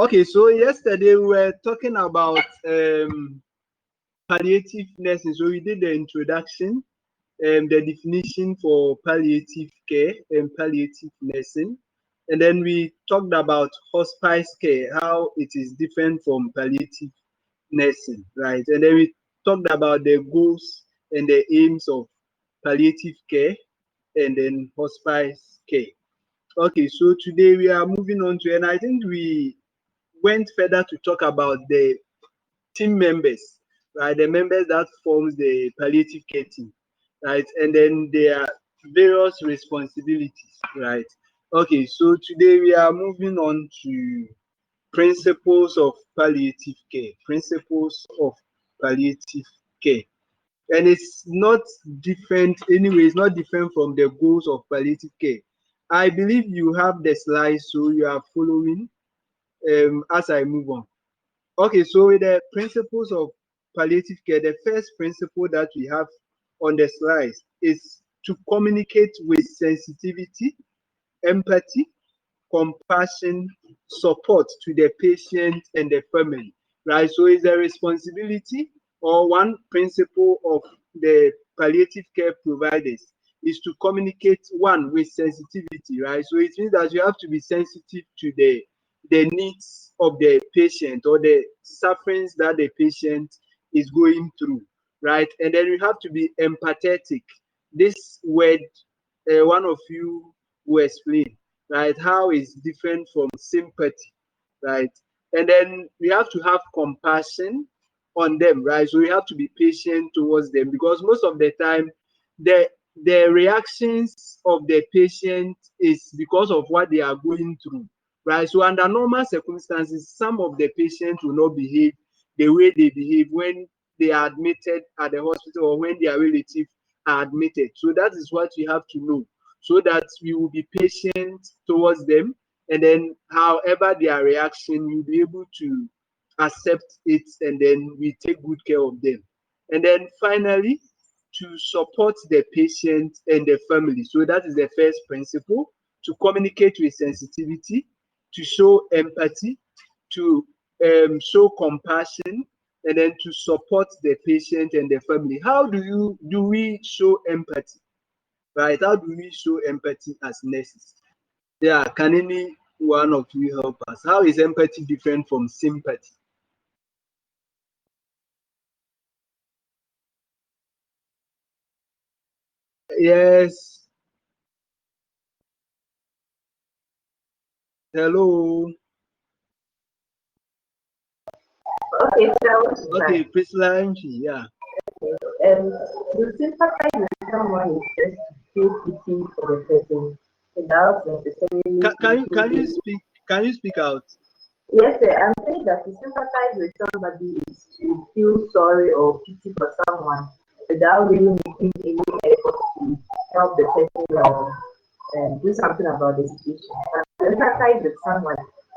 Okay, so yesterday we were talking about palliative nursing. So we did the introduction, the definition for palliative care and palliative nursing. And then we talked about hospice care, how it is different from palliative nursing, right? And then we talked about the goals and the aims of palliative care and then hospice care. Okay, so today we are moving on to, and I think we went further to talk about the team members, right? The members that forms the palliative care team, right? And then their various responsibilities, right? Okay, so today we are moving on to principles of palliative care. Principles of palliative care. And it's not different anyway, it's not different from the goals of palliative care. I believe you have the slides, so you are following as I move on. Okay, so with the principles of palliative care, the first principle that we have on the slides is to communicate with sensitivity, empathy, compassion, support to the patient and the family, right? So it's a responsibility or one principle of the palliative care providers is to communicate one with sensitivity, right? So it means that you have to be sensitive to the needs of the patient or the sufferings that the patient is going through, right? And then you have to be empathetic. This word, one of you will explain, right? How is different from sympathy, right? And then we have to have compassion on them, right? So we have to be patient towards them because most of the time, the the reactions of the patient is because of what they are going through, right? So under normal circumstances, some of the patients will not behave the way they behave when they are admitted at the hospital or when their relatives are admitted. So that is what we have to know so that we will be patient towards them, and then however their reaction, we'll be able to accept it, and then we take good care of them. And then finally, to support the patient and the family. So that is the first principle: to communicate with sensitivity, to show empathy, to show compassion, and then to support the patient and the family. How do we show empathy? Right? How do we show empathy as nurses? Yeah, can any one of you help us? How is empathy different from sympathy? Yes. Hello. Okay, so Okay, Priscilla Mchi, yeah. to sympathize with someone is just to feel pity for the person without necessarily Can you including. speak? Can you speak out? Yes, sir, I'm saying that to sympathize with somebody is to feel sorry or pity for someone without really making any effort to help the person or do something about the situation. But to sympathize with someone,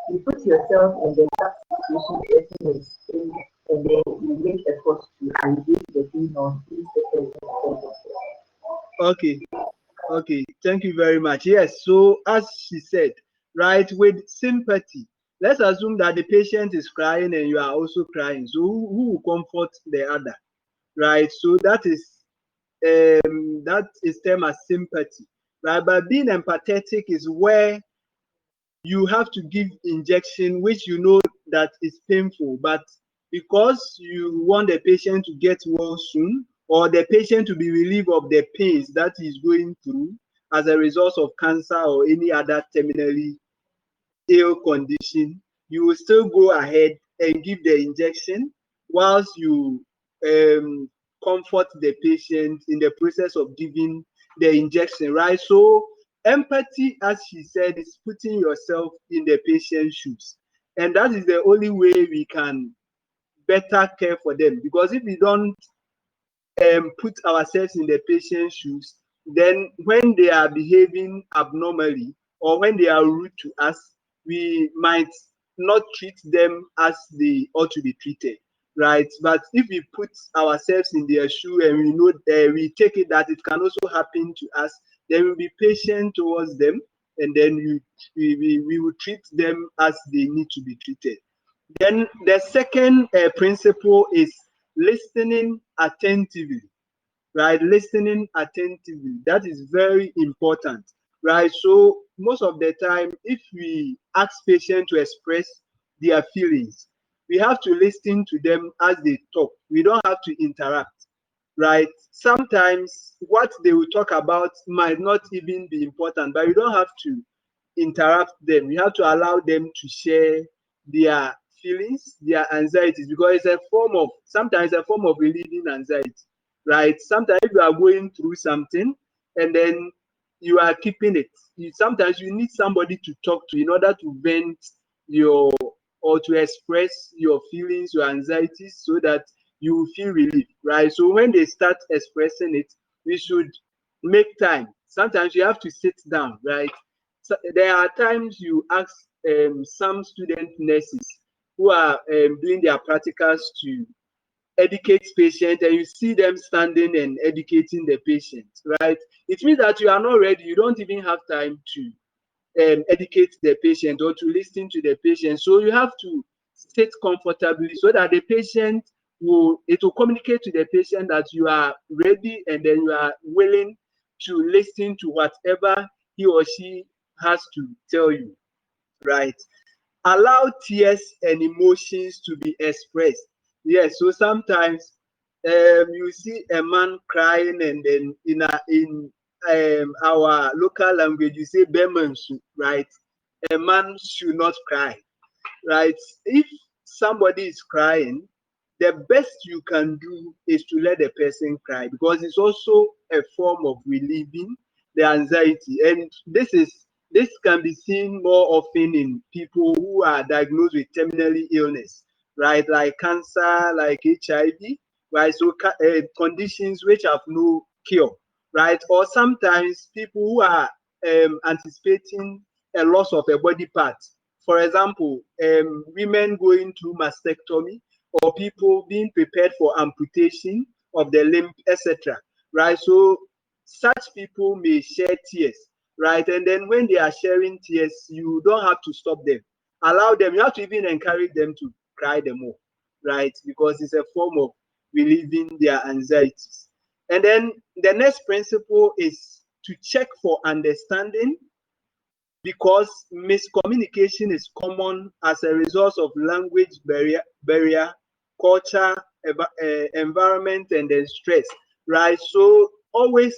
you put yourself in the exact situation the person is in, and then you make efforts to alleviate the pain or ease the person. Okay. Okay, thank you very much. Yes, so as she said, right, with sympathy, let's assume that the patient is crying and you are also crying. So who will comfort the other, right? So that is termed as sympathy, right? But being empathetic is where you have to give injection which you know that is painful, but because you want the patient to get well soon or the patient to be relieved of the pains that he's going through as a result of cancer or any other terminally ill condition, you will still go ahead and give the injection whilst you um, comfort the patient in the process of giving the injection, right? So empathy, as she said, is putting yourself in the patient's shoes, and that is the only way we can better care for them, because if we don't put ourselves in the patient's shoes, then when they are behaving abnormally or when they are rude to us, we might not treat them as they ought to be treated, right? But if we put ourselves in their shoe and we know we take it that it can also happen to us, then we'll be patient towards them, and then we will treat them as they need to be treated. Then the second principle is listening attentively, right? Listening attentively. That is very important, right? So most of the time, if we ask patients to express their feelings, we have to listen to them as they talk. We don't have to interrupt, right? Sometimes what they will talk about might not even be important, but you don't have to interrupt them. You have to allow them to share their feelings, their anxieties, because it's a form of, sometimes a form of relieving anxiety, right? Sometimes you are going through something and then you are keeping it. Sometimes you need somebody to talk to in order to vent your, or to express your feelings, your anxieties, so that you will feel relief, right? So when they start expressing it, we should make time. Sometimes you have to sit down, right? So there are times you ask some student nurses who are doing their practicals to educate patients, and you see them standing and educating the patient, right? It means that you are not ready. You don't even have time to educate the patient or to listen to the patient. So you have to sit comfortably so that the patient will, it will communicate to the patient that you are ready and then you are willing to listen to whatever he or she has to tell you, right? Allow tears and emotions to be expressed. Yes, so sometimes you see a man crying, and then in our local language you say bemansu, right? A man should not cry, right? If somebody is crying, the best you can do is to let the person cry, because it's also a form of relieving the anxiety. And this can be seen more often in people who are diagnosed with terminal illness, right? Like cancer, like HIV, right? So conditions which have no cure, right? Or sometimes people who are anticipating a loss of a body part. For example, women going through mastectomy, or people being prepared for amputation of the limb, etc. Right? So such people may shed tears, right? And then when they are sharing tears, you don't have to stop them. Allow them. You have to even encourage them to cry them more, right? Because it's a form of relieving their anxieties. And then the next principle is to check for understanding, because miscommunication is common as a result of language barrier, culture, environment, and then stress, right? So always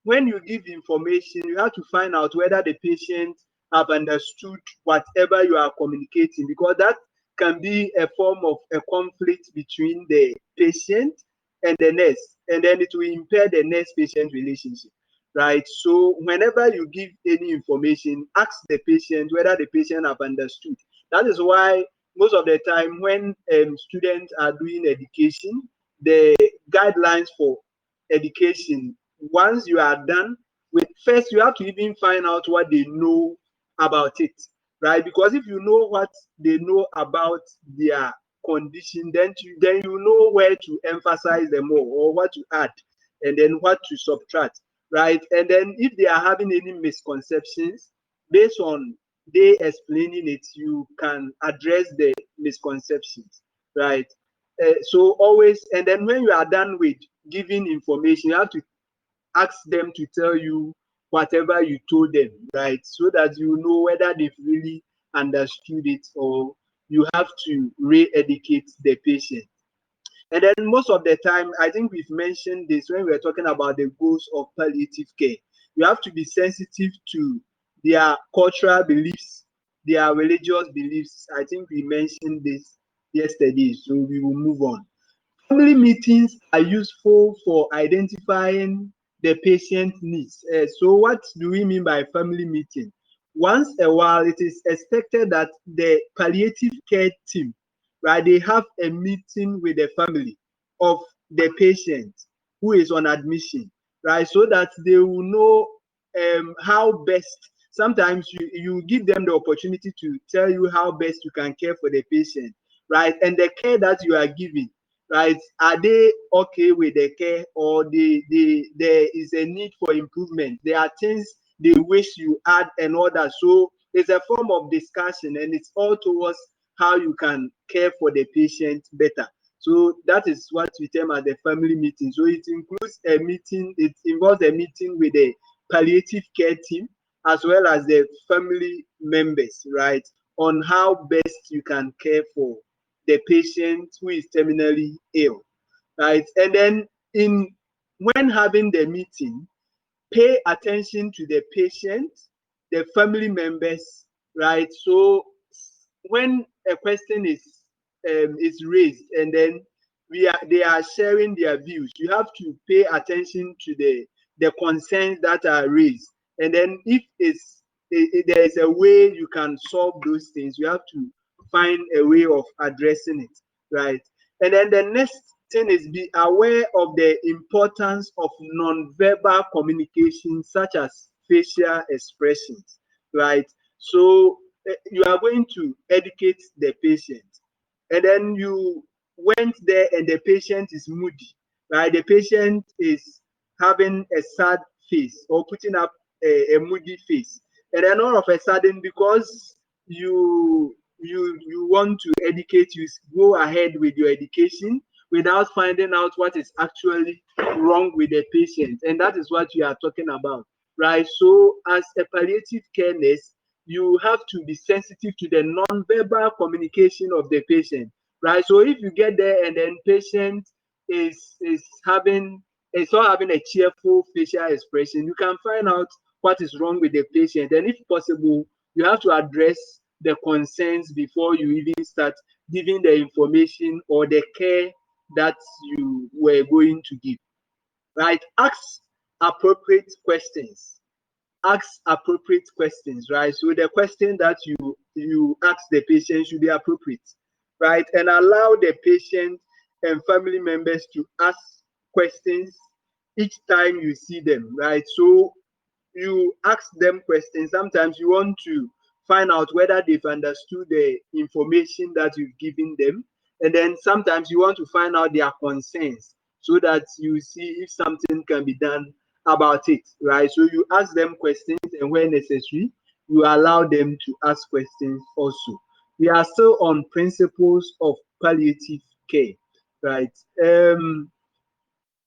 when you give information, you have to find out whether the patient have understood whatever you are communicating, because that can be a form of a conflict between the patient and the nurse, and then it will impair the nurse-patient relationship, right? So whenever you give any information, ask the patient whether the patient have understood. That is why most of the time when students are doing education, the guidelines for education, once you are done with, first you have to even find out what they know about it, right? Because if you know what they know about their condition, then you know where to emphasize them more, or what to add, and then what to subtract, right? And then if they are having any misconceptions, based on they explaining it, you can address the misconceptions, right? So always, and then when you are done with giving information, you have to ask them to tell you whatever you told them, right? So that you know whether they've really understood it, or you have to re-educate the patient. And then most of the time, I think we've mentioned this when we were talking about the goals of palliative care. You have to be sensitive to their cultural beliefs, their religious beliefs. I think we mentioned this yesterday, so we will move on. Family meetings are useful for identifying the patient needs. So what do we mean by family meeting? Once a while, it is expected that the palliative care team, right, they have a meeting with the family of the patient who is on admission, right, so that they will know how best. Sometimes you give them the opportunity to tell you how best you can care for the patient, right, and the care that you are giving, right? Are they okay with the care, or there is a need for improvement? There are things they wish you had and all that. So it's a form of discussion, and it's all towards how you can care for the patient better. So that is what we term as the family meeting. So it includes a meeting, it involves a meeting with the palliative care team as well as the family members, right, on how best you can care for the patient who is terminally ill, right? And then when having the meeting, pay attention to the patient, the family members, right? So when a question is raised and then they are sharing their views, you have to pay attention to the concerns that are raised. And then if there is a way you can solve those things, you have to find a way of addressing it, right? And then the next thing is be aware of the importance of non-verbal communication, such as facial expressions, right? So you are going to educate the patient, and then you went there and the patient is moody, right? The patient is having a sad face or putting up a moody face, and then all of a sudden, because you want to educate, you go ahead with your education without finding out what is actually wrong with the patient, and that is what we are talking about, right? So as a palliative care nurse, you have to be sensitive to the non-verbal communication of the patient, right? So if you get there and then patient is having is not having a cheerful facial expression, you can find out what is wrong with the patient, and if possible, you have to address the concerns before you even start giving the information or the care that you were going to give, right? Appropriate questions ask appropriate questions, right? So the question that you ask the patient should be appropriate, right? And allow the patient and family members to ask questions each time you see them, right? So you ask them questions. Sometimes you want to find out whether they've understood the information that you've given them. And then sometimes you want to find out their concerns so that you see if something can be done about it, right? So you ask them questions, and where necessary, you allow them to ask questions also. We are still on principles of palliative care, right?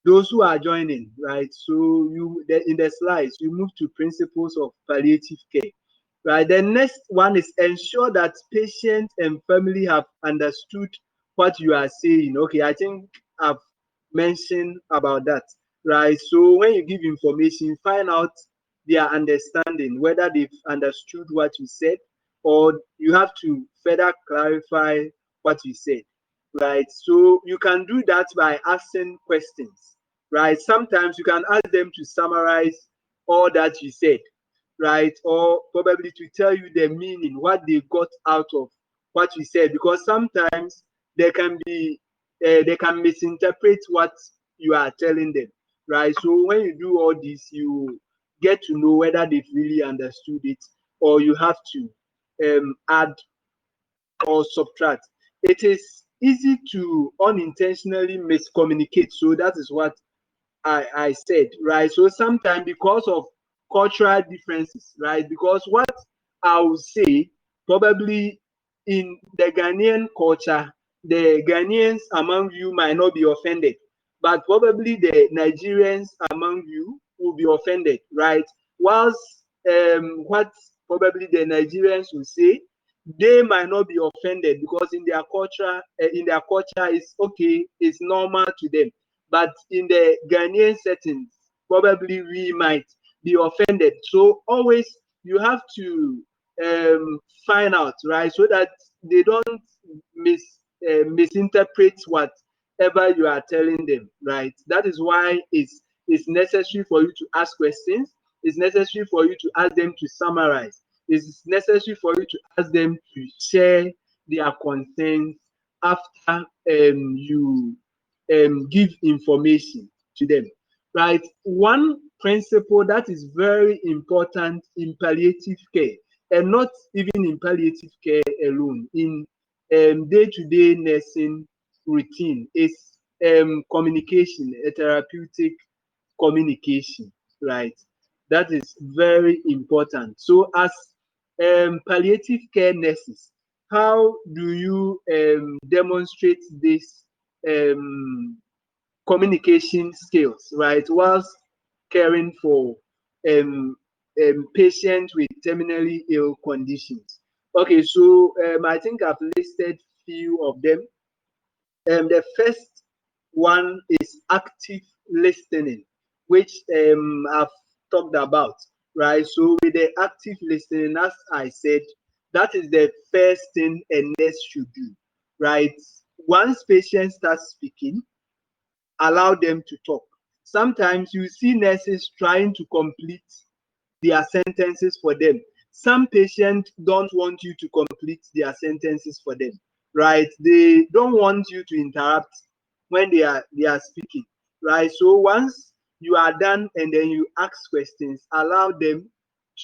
Those who are joining, right? So in the slides, you move to principles of palliative care, right? The next one is ensure that patient and family have understood what you are saying. Okay, I think I've mentioned about that, right? So when you give information, find out their understanding, whether they've understood what you said, or you have to further clarify what you said, right? So you can do that by asking questions, right? Sometimes you can ask them to summarize all that you said, right? Or probably to tell you the meaning, what they got out of what you said, because sometimes they can misinterpret what you are telling them, right? So when you do all this, you get to know whether they've really understood it, or you have to add or subtract. It is easy to unintentionally miscommunicate. So that is what I said, right? So sometimes because of cultural differences, right? Because what I would say, probably in the Ghanaian culture, the Ghanaians among you might not be offended, but probably the Nigerians among you will be offended, right? Whilst what probably the Nigerians will say, they might not be offended because in their culture, it's okay, it's normal to them. But in the Ghanaian settings, probably we might be offended. So always you have to find out, right, so that they don't misinterpret whatever you are telling them, right? That is why it's necessary for you to ask questions. It's necessary for you to ask them to summarize. It's necessary for you to ask them to share their concerns after you give information to them, right? One principle that is very important in palliative care, and not even in palliative care alone, in day-to-day nursing routine, is communication, a therapeutic communication, right? That is very important. So, as palliative care nurses, how do you demonstrate this um, communication skills, right, whilst caring for um, patients with terminally ill conditions? Okay, so I think I've listed few of them. The first one is active listening, which I've talked about, right? So with the active listening, as I said, that is the first thing a nurse should do, right? Once patient starts speaking, allow them to talk. Sometimes you see nurses trying to complete their sentences for them. Some patients don't want you to complete their sentences for them, right? They don't want you to interrupt when they are speaking, right? So once you are done and then you ask questions, allow them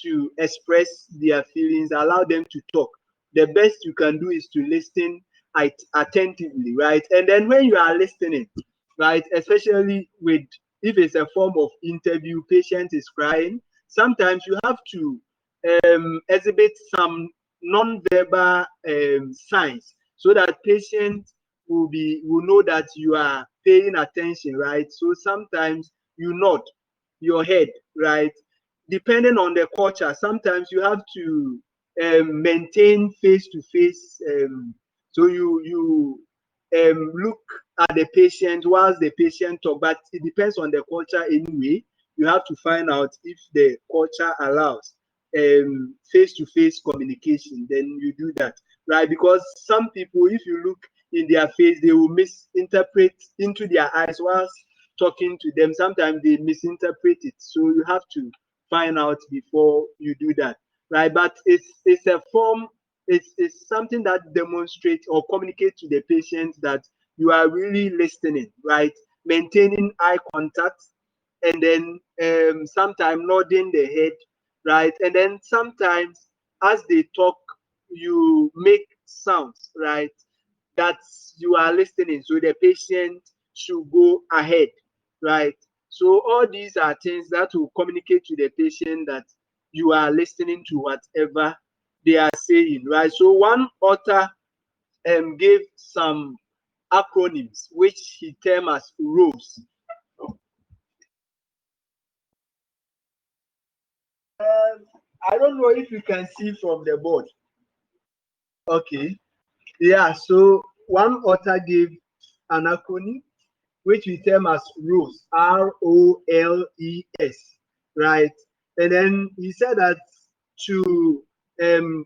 to express their feelings, allow them to talk. The best you can do is to listen attentively, right? And then when you are listening, right, especially with, if it's a form of interview, patient is crying, sometimes you have to exhibit some non-verbal signs so that patient will know that you are paying attention, right? So sometimes you nod your head, right? Depending on the culture, sometimes you have to maintain face to face. So you look at the patient whilst the patient talk, but it depends on the culture anyway. You have to find out if the culture allows face to face communication, then you do that, right? Because some people, if you look in their face, they will misinterpret into their eyes whilst talking to them. Sometimes they misinterpret it, so you have to find out before you do that, right? But it's a form, it's something that demonstrates or communicates to the patient that you are really listening, right? Maintaining eye contact, and then sometimes nodding the head, right? And then sometimes as they talk, you make sounds, right? That you are listening, so the patient should go ahead, right? So all these are things that will communicate to the patient that you are listening to whatever they are saying, right? So one author gave some acronyms which he termed as roles. I don't know if you can see from the board. Okay. Yeah, so one author gave an acronym which we term as ROLES, ROLES, right? And then he said that to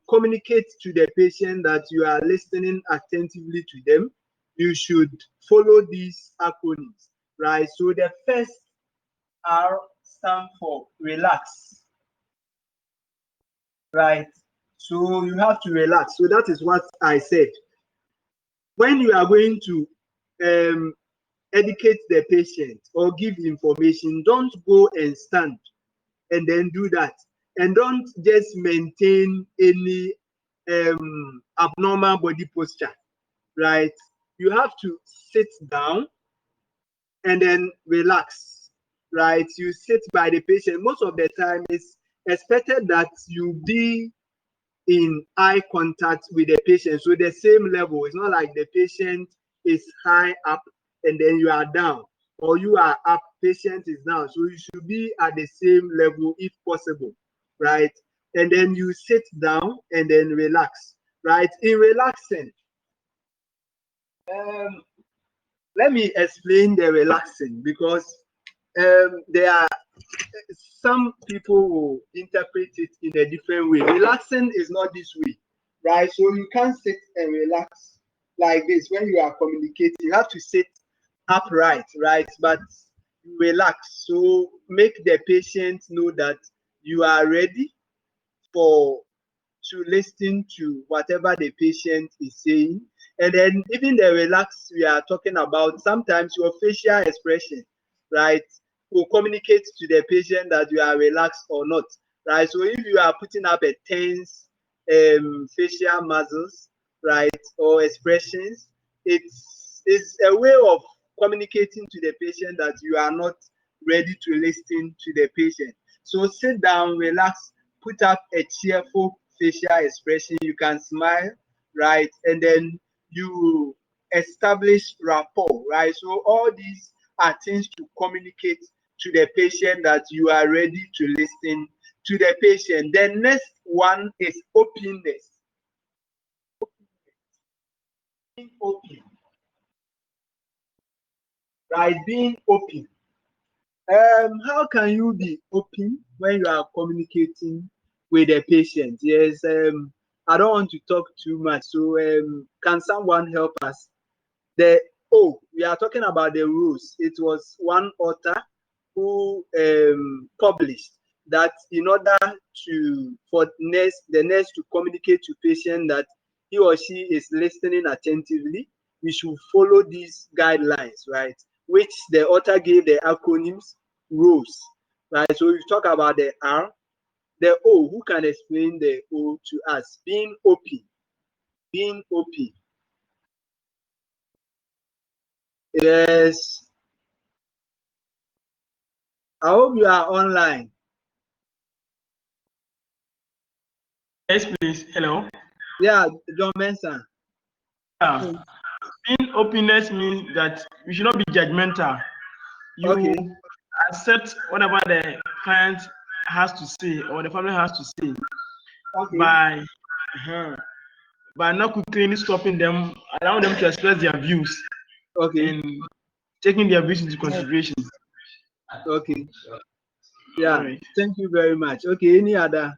communicate to the patient that you are listening attentively to them, you should follow these acronyms, right? So the first R stands for relax, right? So you have to relax. So that is what I said. When you are going to educate the patient or give information, don't go and stand and then do that. And don't just maintain any abnormal body posture, right? You have to sit down and then relax, right? You sit by the patient. Most of the time, it's expected that you be in eye contact with the patient. So the same level. It's not like the patient is high up and then you are down, or you are up, patient is down. So you should be at the same level if possible, right? And then you sit down and then relax, right? In relaxing, um, let me explain the relaxing, because there are some people will interpret it in a different way. Relaxing is not this way, right? So you can't sit and relax like this when you are communicating. You have to sit upright, right? But relax. So make the patient know that you are ready for to listen to whatever the patient is saying. And then even the relax we are talking about, sometimes your facial expression, right, will communicate to the patient that you are relaxed or not, right? So if you are putting up a tense facial muscles, right, or expressions, it's a way of communicating to the patient that you are not ready to listen to the patient. So sit down, relax, put up a cheerful facial expression. You can smile, right? And then you establish rapport, right? So all these are things to communicate to the patient that you are ready to listen to the patient. The next one is openness. Being open, right? Being open. How can you be open when you are communicating with a patient? Yes, I don't want to talk too much. So, can someone help us? We are talking about the rules. It was one author who published that in order for the nurse to communicate to patient that he or she is listening attentively, we should follow these guidelines, right? Which the author gave the acronyms rules, right? So we talk about the R, the O. Who can explain the O to us? Being open, being open. Yes, I hope you are online. Yes, please. Hello. Yeah, John Benson. Yeah. Being openness means that you should not be judgmental. You Okay, accept whatever the client has to say or the family has to say okay, by by not quickly stopping them, allowing them to express their views okay, and taking their views into consideration. okay. All Yeah, right. thank you very much. Okay, any other?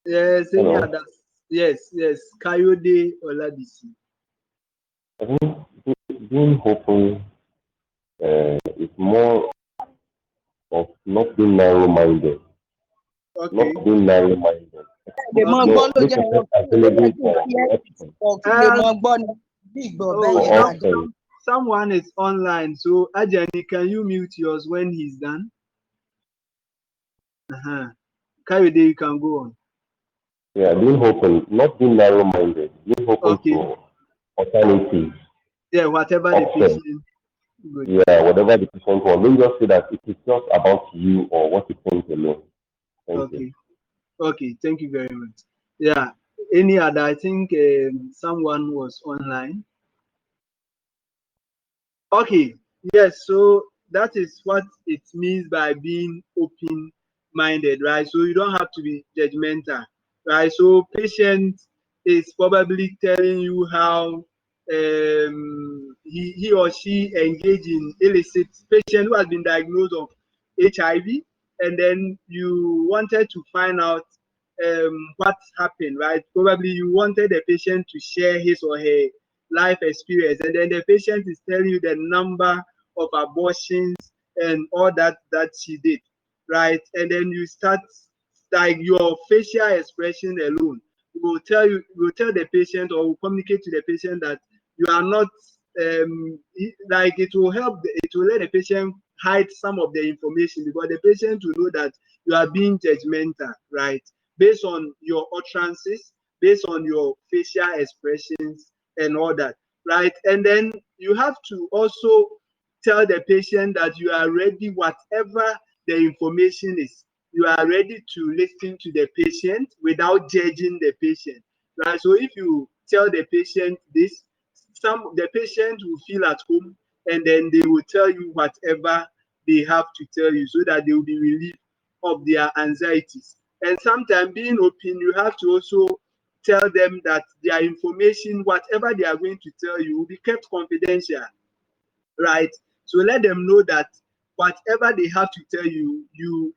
Yes, any Hello. other? Yes, yes. Kayode Oladisi. I think being open is more of not being narrow-minded. Not Okay, being narrow-minded. lè mọ okay. gbọ́ ló Make jẹ́ yourself ó yẹ available kí n fi ẹ́pìsì pọ̀ kí n lè mọ Um, gbọ́ ni bí ìgbọ̀ ọ̀bẹ oh, yẹn for some, dáadáa. offering. someone is online. So, Ajani, can you mute yours when he's done? Uh-huh. Kayode, you can go on. Yeah, being open, not being narrow-minded. Being open Okay. to alternatives, Yeah, whatever the options. patient. Good. Yeah, whatever the patient wants. Don't just say that it is just about you or what you think alone. Thank you. Okay. Okay. Thank you very much. Yeah. Any other? I think someone was online. Okay, yes, so that is what it means by being open minded, right? So you don't have to be judgmental, right? So patient is probably telling you how he or she engage in illicit. Patient who has been diagnosed of HIV, and then you wanted to find out what happened, right? Probably you wanted the patient to share his or her life experience, and then the patient is telling you the number of abortions and all that she did, right? And then you start, like, your facial expression alone will tell the patient or will communicate to the patient that you are not like, it will help it will let the patient hide some of the information, because the patient will know that you are being judgmental, right? Based on your utterances, based on your facial expressions and all that, right? And then you have to also tell the patient that you are ready, whatever the information is, you are ready to listen to the patient without judging the patient, right? So if you tell the patient this, the patient will feel at home, and then they will tell you whatever they have to tell you, so that they will be relieved of their anxieties. And sometimes, being open, you have to also tell them that their information, whatever they are going to tell you, will be kept confidential, right? So let them know that whatever they have to tell you, you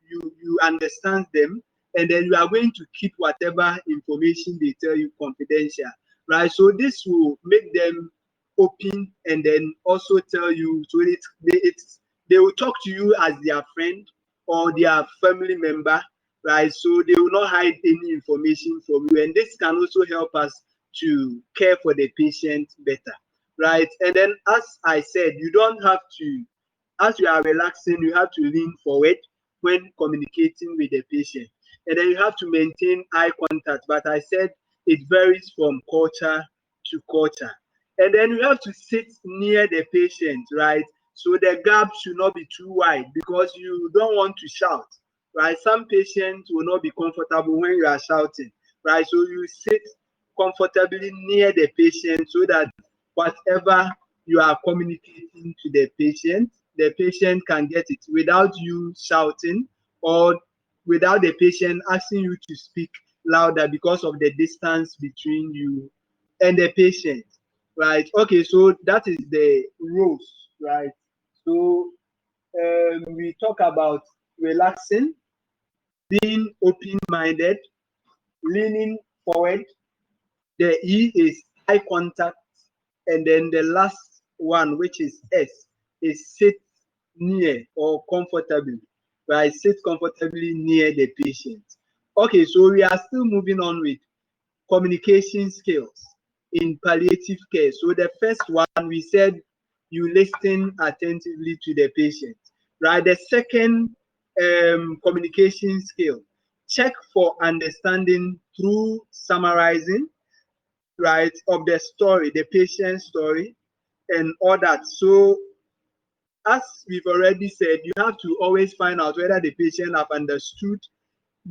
understand them, and then you are going to keep whatever information they tell you confidential, right? So this will make them open, and then also tell you, so they will talk to you as their friend or their family member, right? So they will not hide any information from you, and this can also help us to care for the patient better, right? And then, as I said, you don't have to, as you are relaxing, you have to lean forward when communicating with the patient. And then you have to maintain eye contact. But I said it varies from culture to culture. And then you have to sit near the patient, right? So the gap should not be too wide because you don't want to shout, right? Some patients will not be comfortable when you are shouting, right? So you sit comfortably near the patient so that whatever you are communicating to the patient can get it without you shouting or without the patient asking you to speak louder because of the distance between you and the patient, right? Okay, so that is the rules, right? So we talk about relaxing, being open-minded, leaning forward. The E is eye contact, and then the last one, which is S, is sit near or comfortably, right? Sit comfortably near the patient. Okay, so we are still moving on with communication skills in palliative care. So the first one, we said you listen attentively to the patient, right? The second communication skill, check for understanding through summarizing, right, of the story, the patient's story, and all that. So as we've already said, you have to always find out whether the patient have understood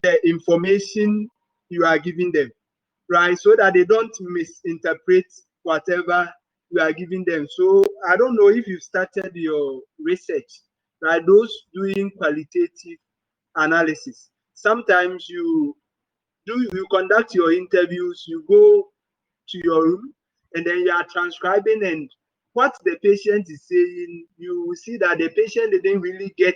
the information you are giving them, right? So that they don't misinterpret whatever you are giving them. So I don't know if you started your research, right? Those doing qualitative analysis. Sometimes you conduct your interviews, you go to your room, and then you are transcribing, and what the patient is saying, you will see that the patient didn't really get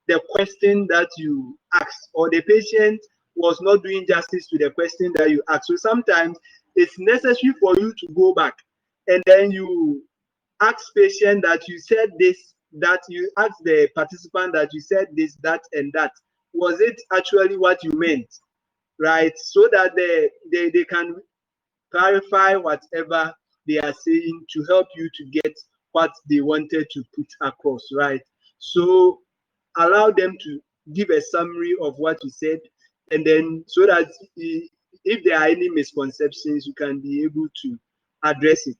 the question that you asked, or the patient was not doing justice to the question that you asked. So sometimes it's necessary for you to go back and then you ask patient that you said this, that you ask the participant that you said this, that, and that. Was it actually what you meant? Right? So that they can clarify whatever they are saying to help you to get what they wanted to put across, right? So allow them to give a summary of what you said, and then so that if there are any misconceptions, you can be able to address it.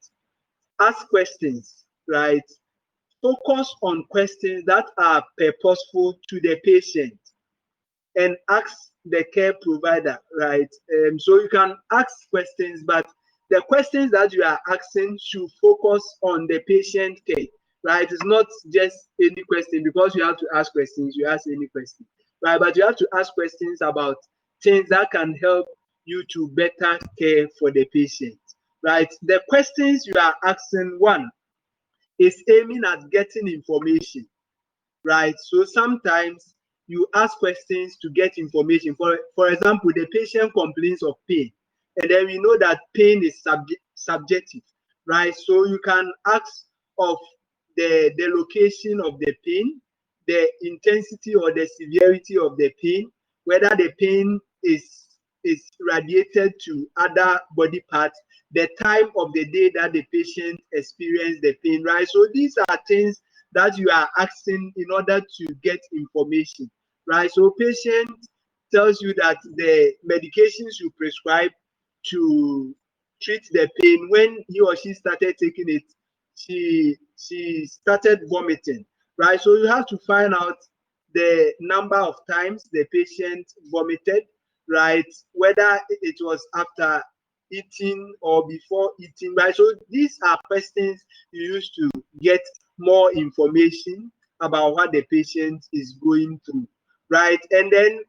Ask questions, right? Focus on questions that are purposeful to the patient and ask the care provider, right? So you can ask questions, but the questions that you are asking should focus on the patient care, right? It's not just any question because you have to ask questions, you ask any question, right? But you have to ask questions about things that can help you to better care for the patient, right? The questions you are asking, one, is aiming at getting information, right? So sometimes you ask questions to get information. For example, the patient complains of pain, and then we know that pain is subjective, right? So you can ask of the location of the pain, the intensity or the severity of the pain, whether the pain is radiated to other body parts, the time of the day that the patient experienced the pain, right? So these are things that you are asking in order to get information, right? So patient tells you that the medications you prescribe to treat the pain, when he or she started taking it, she started vomiting, right? So you have to find out the number of times the patient vomited, right? Whether it was after eating or before eating, right? So these are questions you use to get more information about what the patient is going through, right? And then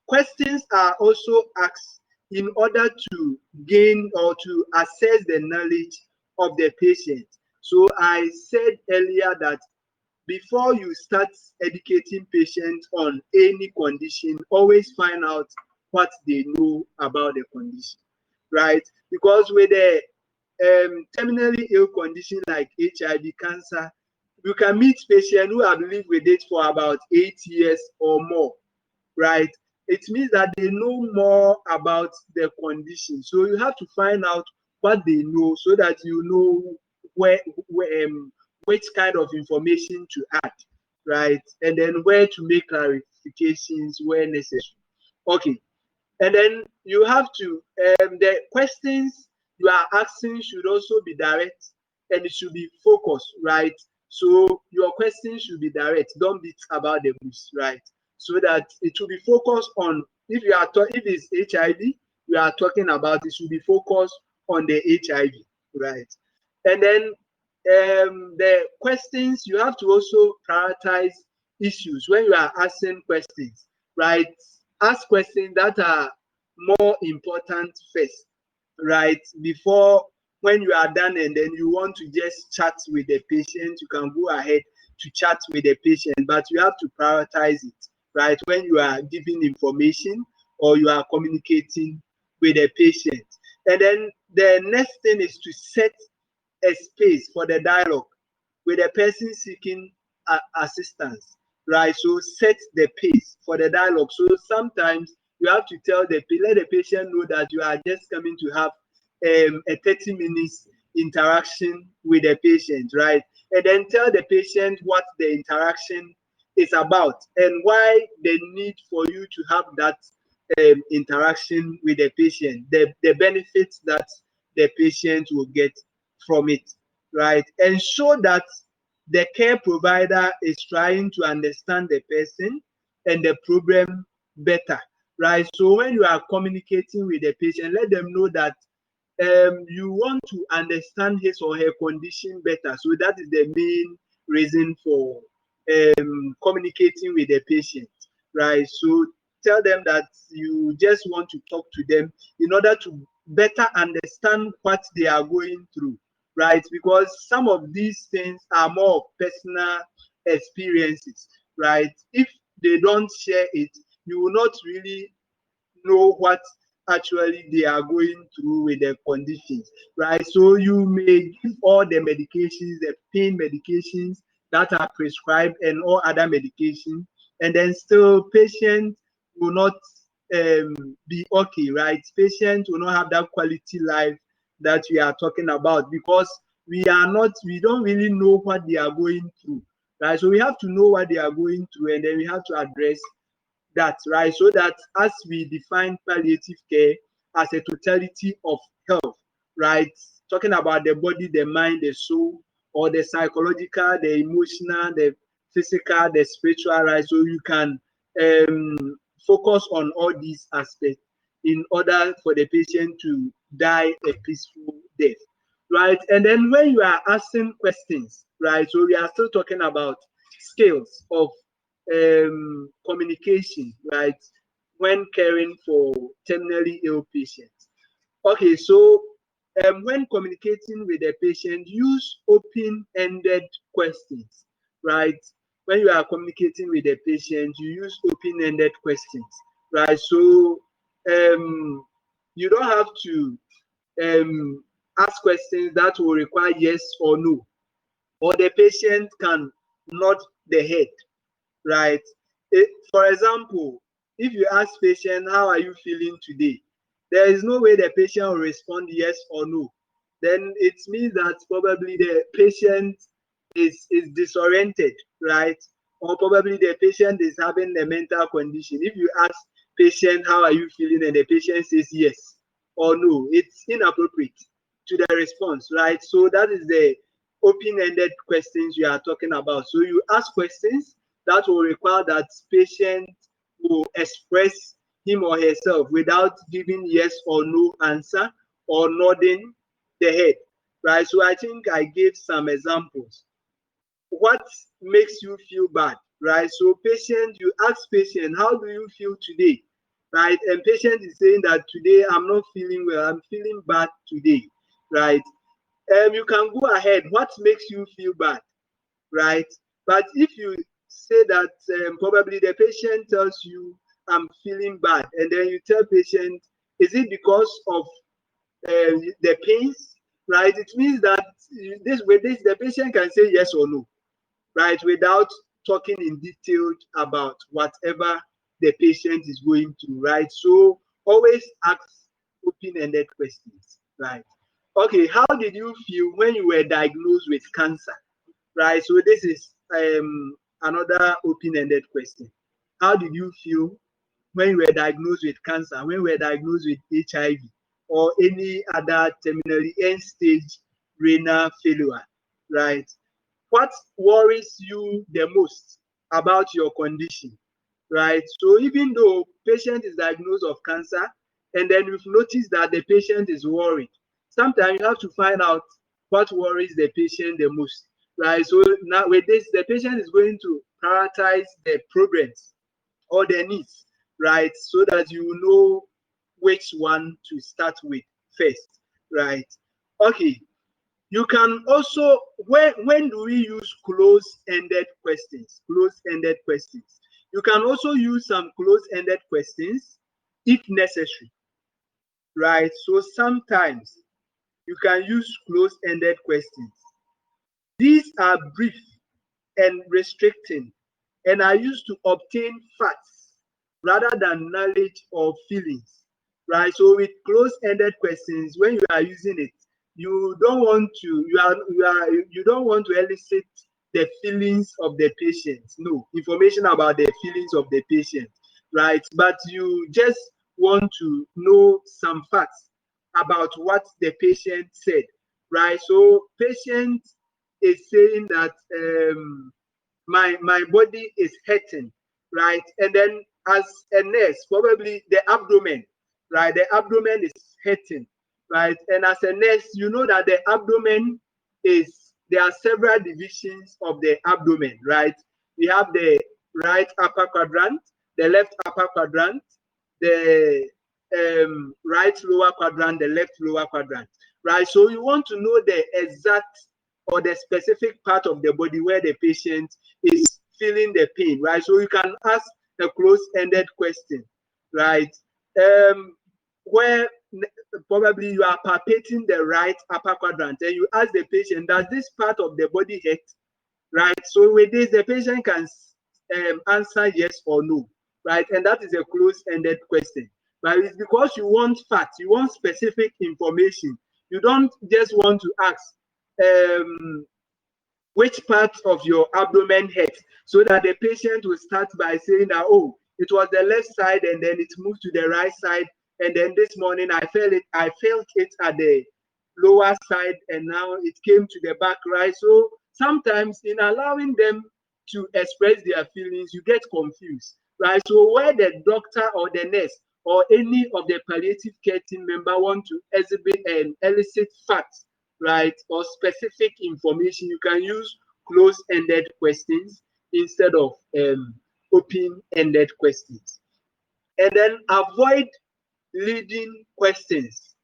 questions are also asked in order to gain or to assess the knowledge of the patient. So I said earlier that before you start educating patients on any condition, always find out what they know about the condition, right? Because with a terminally ill condition like HIV, cancer, you can meet patients who have lived with it for about 8 years or more, right? It means that they know more about the condition. So you have to find out what they know so that you know which kind of information to add, right? And then where to make clarifications where necessary. Okay. And then you have to, the questions you are asking should also be direct and it should be focused, right? So your questions should be direct. Don't beat about the bush, right? So that it will be focused on, if you are if it's HIV, we are talking about, it should be focused on the HIV, right? And then the questions, you have to also prioritize issues when you are asking questions, right? Ask questions that are more important first, right? Before, when you are done and then you want to just chat with the patient, you can go ahead to chat with the patient, but you have to prioritize it, right? When you are giving information or you are communicating with the patient. And then the next thing is to set a space for the dialogue with the person seeking assistance, right? So set the pace for the dialogue. So sometimes you have to let the patient know that you are just coming to have a 30 minutes interaction with the patient, right? And then tell the patient what the interaction is about and why the need for you to have that interaction with the patient, the benefits that the patient will get from it, right? And show that the care provider is trying to understand the person and the problem better, right? So when you are communicating with the patient, let them know that you want to understand his or her condition better. So that is the main reason for communicating with the patient, right? So tell them that you just want to talk to them in order to better understand what they are going through, right? Because some of these things are more personal experiences, right? If they don't share it, you will not really know what actually they are going through with their conditions, right? So you may give all the medications, the pain medications that are prescribed and all other medications, and then still patient will not be okay, right? Patient will not have that quality life that we are talking about because we don't really know what they are going through, right? So we have to know what they are going through, and then we have to address that, right? So that as we define palliative care as a totality of health, right? Talking about the body, the mind, the soul, or the psychological, the emotional, the physical, the spiritual, right? So you can focus on all these aspects in order for the patient to die a peaceful death, right? And then when you are asking questions, right? So we are still talking about skills of communication, right? When caring for terminally ill patients. Okay, so when communicating with a patient, use open-ended questions, right? When you are communicating with a patient, you use open-ended questions, right? So you don't have to ask questions that will require yes or no, or the patient can nod the head, right? For example, if you ask patient, how are you feeling today? There is no way the patient will respond yes or no. Then it means that probably the patient is disoriented, right? Or probably the patient is having a mental condition. If you ask patient, how are you feeling? And the patient says yes or no, it's inappropriate to the response, right? So that is the open-ended questions we are talking about. So you ask questions that will require that patient will express him or herself without giving yes or no answer or nodding the head, right? So I think I gave some examples. What makes you feel bad, right? So patient, you ask patient, how do you feel today, right? And patient is saying that today I'm not feeling well, I'm feeling bad today, right? You can go ahead, what makes you feel bad, right? But if you say that probably the patient tells you, I'm feeling bad, and then you tell patient, is it because of the pains, right? It means that this the patient can say yes or no, right? Without talking in detail about whatever the patient is going through, right? So always ask open-ended questions, right? Okay, how did you feel when you were diagnosed with cancer? Right? So this is another open-ended question. How did you feel when you were diagnosed with cancer, when you were diagnosed with HIV or any other terminally end-stage renal failure, right? what worries you the most about your condition, right? So even though patient is diagnosed of cancer, and then we've noticed that the patient is worried, sometimes you have to find out what worries the patient the most, right? So now with this, the patient is going to prioritize the problems or the needs, right? So that you know which one to start with first, right? Okay. You can also, when do we use close-ended questions? Close-ended questions. You can also use some close-ended questions if necessary, right? So sometimes you can use close-ended questions. These are brief and restricting and are used to obtain facts rather than knowledge or feelings, right? So with close-ended questions, when you are using it, you don't want to you don't want to elicit the feelings of the patient. No information about the feelings of the patient, right? But you just want to know some facts about what the patient said, right? So patient is saying that my body is hurting, right? And then as a nurse, probably the abdomen, right? The abdomen is hurting, right? And as a nurse, you know that the abdomen is, there are several divisions of the abdomen, right? We have the right upper quadrant, the left upper quadrant, the right lower quadrant, the left lower quadrant, right? So you want to know the exact or the specific part of the body where the patient is feeling the pain, right? So you can ask a close-ended question, right? Where probably you are palpating the right upper quadrant and you ask the patient, does this part of the body hurt, right? So with this, the patient can answer yes or no, right? And that is a close-ended question, but it's because you want facts, you want specific information. You don't just want to ask which part of your abdomen hurts, so that the patient will start by saying that, oh, it was the left side and then it moved to the right side, and then this morning I felt it at the lower side and now it came to the back, right? So sometimes in allowing them to express their feelings, you get confused, right? So where the doctor or the nurse or any of the palliative care team member want to exhibit and elicit facts, right, or specific information, you can use close-ended questions instead of open-ended questions. And then avoid leading questions,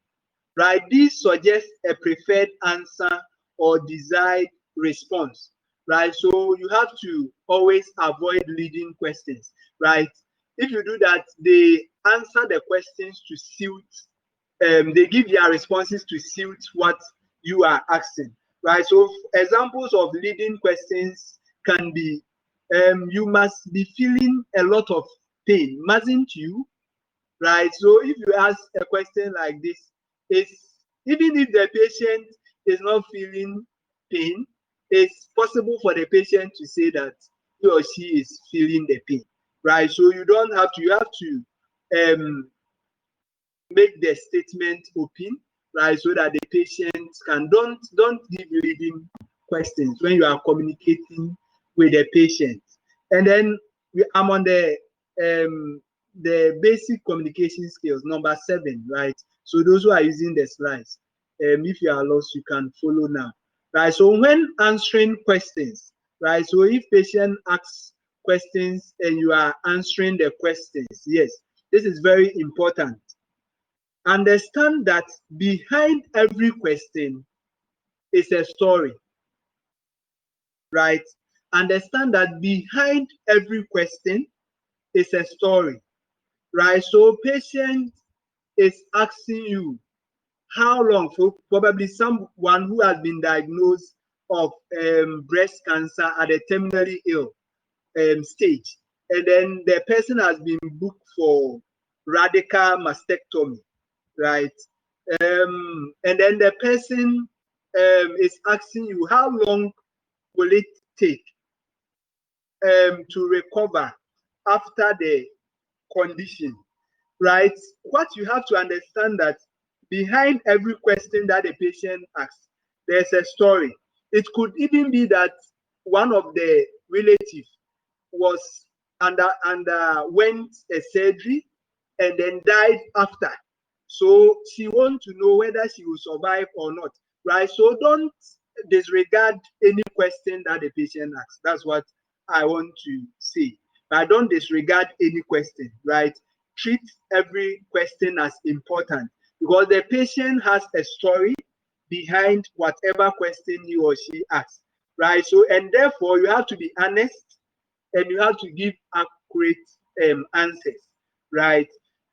right? These suggest a preferred answer or desired response, right? So you have to always avoid leading questions, right? If you do that, they answer the questions to suit, they give their responses to suit what you are asking, right? So examples of leading questions can be, you must be feeling a lot of pain, mustn't you? Right? So if you ask a question like this, it's, even if the patient is not feeling pain, it's possible for the patient to say that he or she is feeling the pain, right? So you don't have to, you have to make the statement open, right? So that the patient can, don't give leading questions when you are communicating with the patient. And then I'm on the basic communication skills, number 7, right? So those who are using the slides, if you are lost, you can follow now, right? So when answering questions, right? So if patient asks questions and you are answering the questions, yes, this is very important. Understand that behind every question is a story, right? Understand that behind every question is a story, right? So patient is asking you how long, for probably someone who has been diagnosed of breast cancer at a terminally ill stage, and then the person has been booked for radical mastectomy, right? And then the person is asking you how long will it take to recover after the condition, right? What you have to understand that behind every question that the patient asks, there's a story. It could even be that one of the relatives was underwent a surgery and then died after. So she wants to know whether she will survive or not, right? So don't disregard any question that the patient asks. That's what I want to say. But don't disregard any question, right? Treat every question as important because the patient has a story behind whatever question he or she asks, right? So, and therefore, you have to be honest and you have to give accurate answers, right?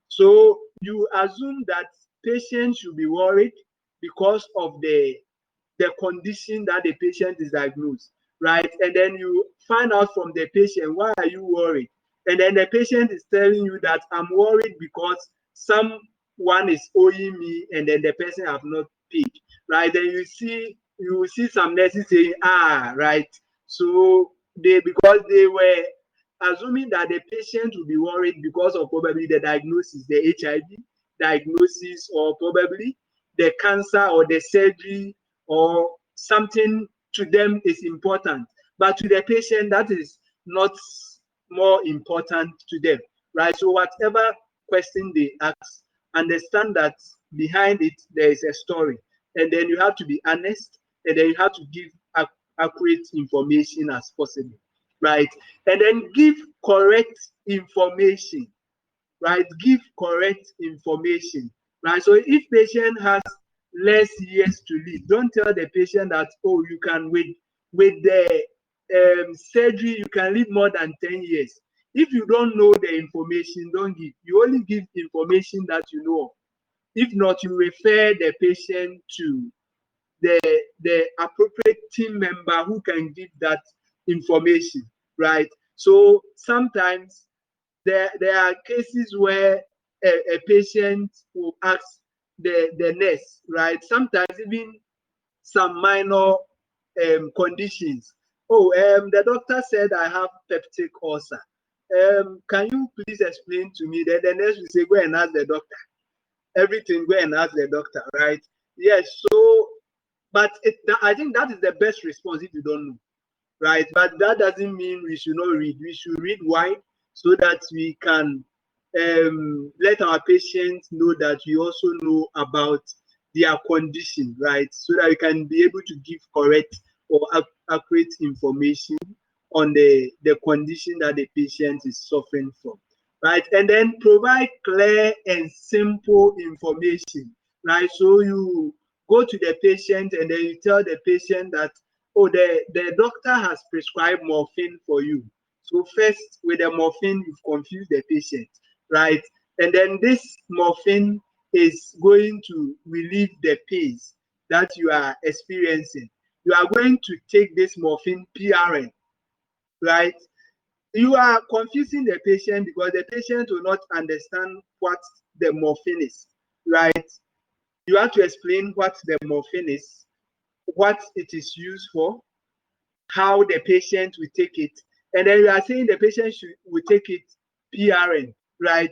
So, you assume that patients should be worried because of the condition that the patient is diagnosed, right? And then you find out from the patient, why are you worried? And then the patient is telling you that I'm worried because someone is owing me and then the person have not paid, right? Then you will see some nurses saying, right. So because they were assuming that the patient will be worried because of probably the diagnosis, the HIV diagnosis, or probably the cancer or the surgery or something to them is important. But to the patient, that is not more important to them, right? So whatever question they ask, understand that behind it, there is a story. And then you have to be honest, and then you have to give accurate information as possible, right? And then give correct information, right? Give correct information, right? So if patient has less years to live, don't tell the patient that, oh, you can with the surgery, you can live more than 10 years. If you don't know the information, don't give. You only give information that you know. If not, you refer the patient to the appropriate team member who can give that information, right? So sometimes there are cases where a patient will ask the nurse, right? Sometimes even some minor conditions. Oh, the doctor said I have peptic ulcer. Can you please explain to me? Then the nurse will say, go and ask the doctor. Everything, go and ask the doctor, right? Yes, so, but I think that is the best response if you don't know, right? But that doesn't mean we should not read. We should read why, so that we can let our patients know that we also know about their condition, right? So that we can be able to give correct or accurate information on the condition that the patient is suffering from, right? And then provide clear and simple information, right? So you go to the patient and then you tell the patient that, oh, the doctor has prescribed morphine for you. So first, with the morphine, you've confused the patient, right? And then this morphine is going to relieve the pains that you are experiencing. You are going to take this morphine PRN, right? You are confusing the patient because the patient will not understand what the morphine is, right? You have to explain what the morphine is, what it is used for, how the patient will take it, and then you are saying the patient will take it PRN, right?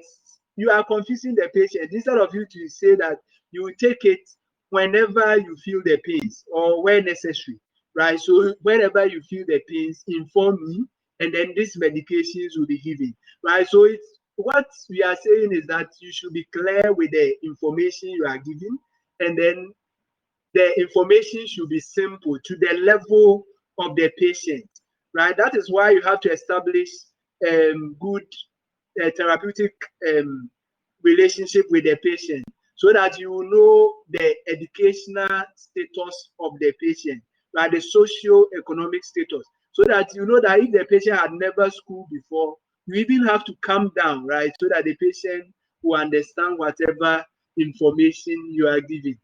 You are confusing the patient. Instead of you to say that you will take it whenever you feel the pains or where necessary, right? So whenever you feel the pains, inform me, and then these medications will be given, right? So it's what we are saying is that you should be clear with the information you are giving, and then the information should be simple to the level of the patient, right? That is why you have to establish good therapeutic relationship with the patient so that you will know the educational status of the patient, right? The socio-economic status, so that you know that if the patient had never schooled before, you even have to calm down, right? So that the patient will understand whatever information you are giving,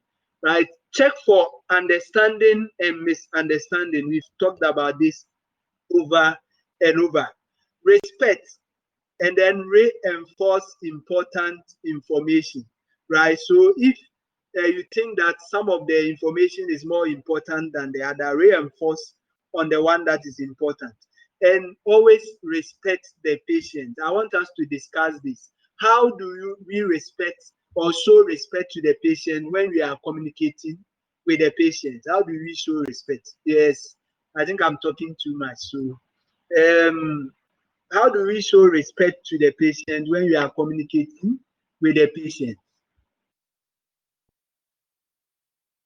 right? Check for understanding and misunderstanding. We've talked about this over and over. Respect and then reinforce important information, right? So if you think that some of the information is more important than the other, reinforce on the one that is important. And always respect the patient. I want us to discuss this. How do we respect or show respect to the patient when we are communicating with the patient? How do we show respect? Yes, I think I'm talking too much. So, how do we show respect to the patient when we are communicating with the patient?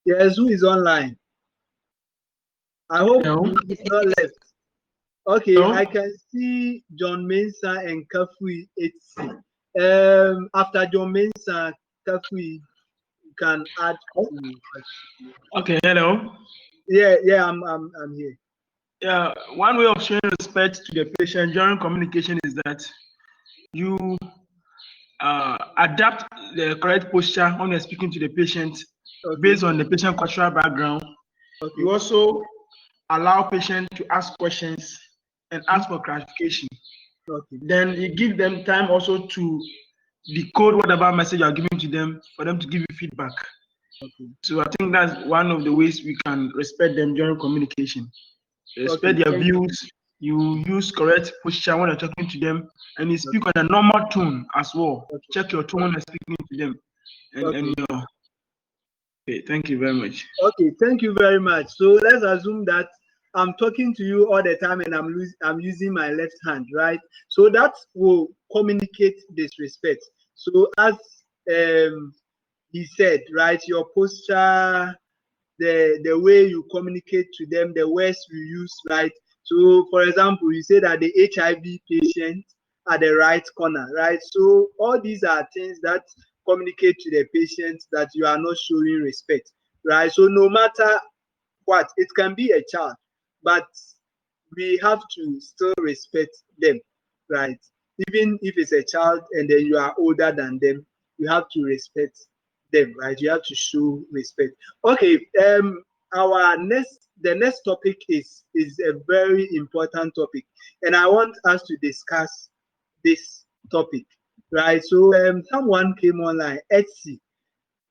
Yes, who is online? I hope Hello? it's not left. Okay, Hello? I can see John Mensah and Kafui Etsi. After John Mensah, Kafui, you can add to. Okay, hello. Yeah, I'm here. Yeah, one way of showing respect to the patient during communication is that you adapt the correct posture when you're speaking to the patient Okay, based on the patient cultural background. okay, You also allow patient to ask questions and ask for clarification. okay, Then you give them time also to decode whatever message you're giving to them for them to give you feedback. okay, So I think that's one of the ways we can respect them during communication. okay. Respect their Thank you. views. You use correct posture when you're talking to them, and you speak on a normal tone as well. Okay, Check your tone when you're speaking to them. And okay, your okay, thank you very much. okay. Thank you very much. So let's assume that I'm talking to you all the time and I'm using my left hand, right? So that will communicate disrespect. So as he said, right, your posture, the way you communicate to them, the words you use, right? So, for example, you say that the HIV patient at the right corner, right? So, all these are things that communicate to the patient that you are not showing respect, right? So, no matter what, it can be a child, but we have to still respect them, right? Even if it's a child and then you are older than them, you have to respect them, right? You have to show respect. Okay, the next topic is a very important topic, and I want us to discuss this topic, right? So someone came online, Etsy.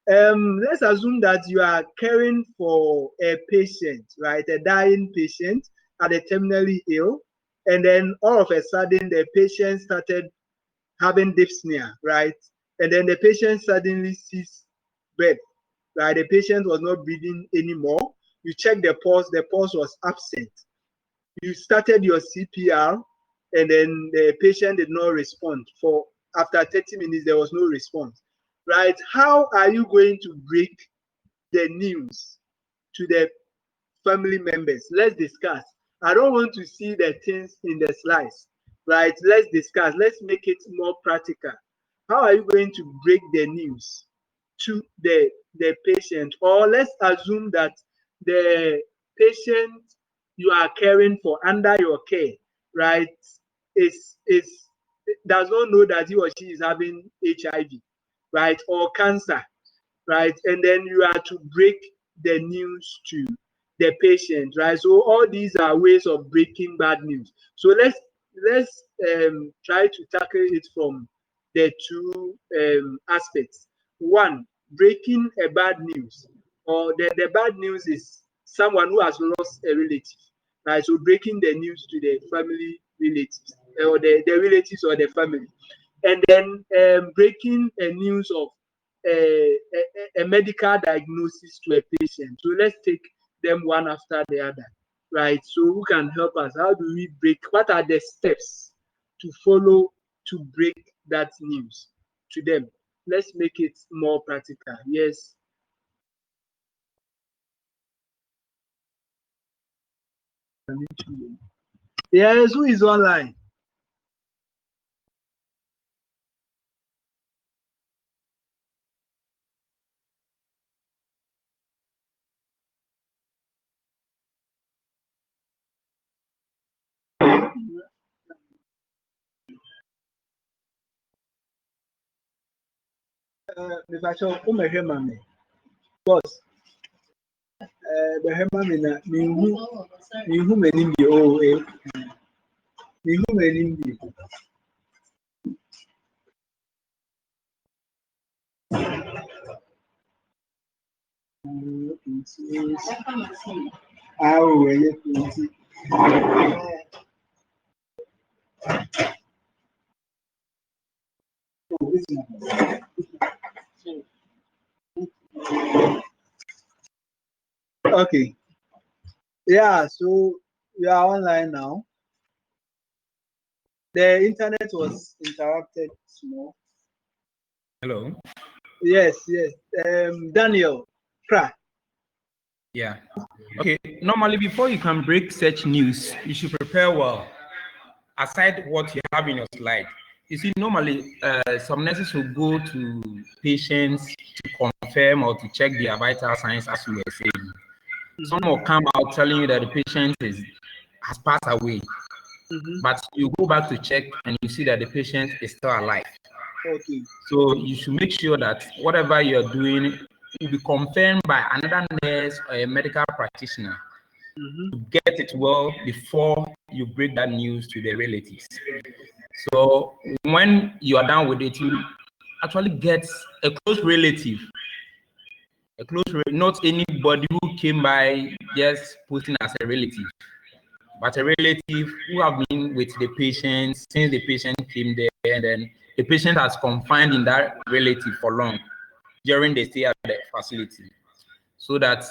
Let's assume that you are caring for a patient, right? A dying patient at a terminally ill, and then all of a sudden the patient started having dyspnea, right? And then the patient suddenly ceased breath, right? The patient was not breathing anymore. You check the pulse was absent. You started your CPR, and then the patient did not respond. For after 30 minutes, there was no response, right? How are you going to break the news to the family members? Let's discuss. I don't want to see the things in the slides, right? Let's discuss. Let's make it more practical. How are you going to break the news to the patient? Or let's assume that the patient you are caring for under your care, right, is does not know that he or she is having HIV, right, or cancer, right? And then you are to break the news to the patient, right? So all these are ways of breaking bad news. So let's try to tackle it from the two aspects. One, breaking a bad news, or the bad news is someone who has lost a relative, right? So breaking the news to the family relatives, or the relatives or the family, and then breaking a news of a medical diagnosis to a patient. So let's take them one after the other, right? So who can help us? How do we break? What are the steps to follow to break that news to them? Let's make it more practical. Yes. Yes, who is online? Boss, bɛhwɛ ma me na menhu m'anim deɛ menhu m'anim deɛ. Ɛyɛ pinti. Okay. Yeah, so We are online now. The internet was interrupted small. Hello. Yes, yes. Daniel, crack. Yeah. Okay. Normally, before you can break such news, you should prepare well. Aside what you have in your slide, you see, normally some nurses will go to patients to confirm or to check their vital signs, as you were saying. Some will come out telling you that the patient has passed away, but you go back to check and you see that the patient is still alive. Okay. So you should make sure that whatever you're doing will be confirmed by another nurse or a medical practitioner to get it well before you break that news to the relatives. So when you are done with it, you actually get a close relative, not anybody who came by just posting as a relative, but a relative who have been with the patient since the patient came there, and then the patient has confined in that relative for long during the stay at the facility, so that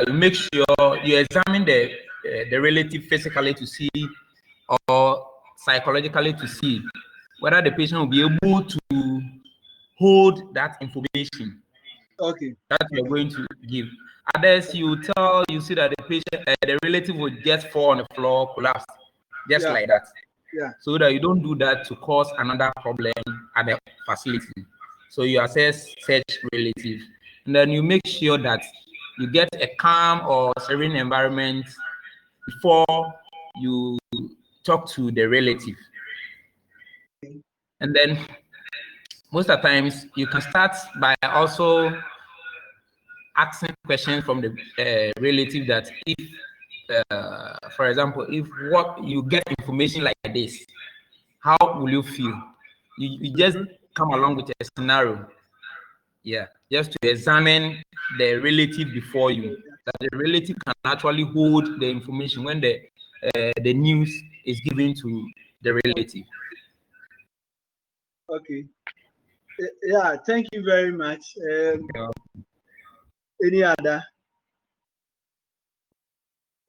you make sure you examine the relative physically to see or psychologically to see whether the patient will be able to hold that information Okay. that you're going to give. Others, you see that the patient, the relative will just fall on the floor, collapse, just like that. Yeah. So that you don't do that to cause another problem at the facility. So you assess such relative, and then you make sure that you get a calm or serene environment before you talk to the relative. And then most of the times you can start by also asking questions from the relative that if, for example, if what you get information like this, how will you feel? You just come along with a scenario, just to examine the relative before you, that the relative can actually hold the information when the news is given to the relative. Okay. Yeah, thank you very much. Any other?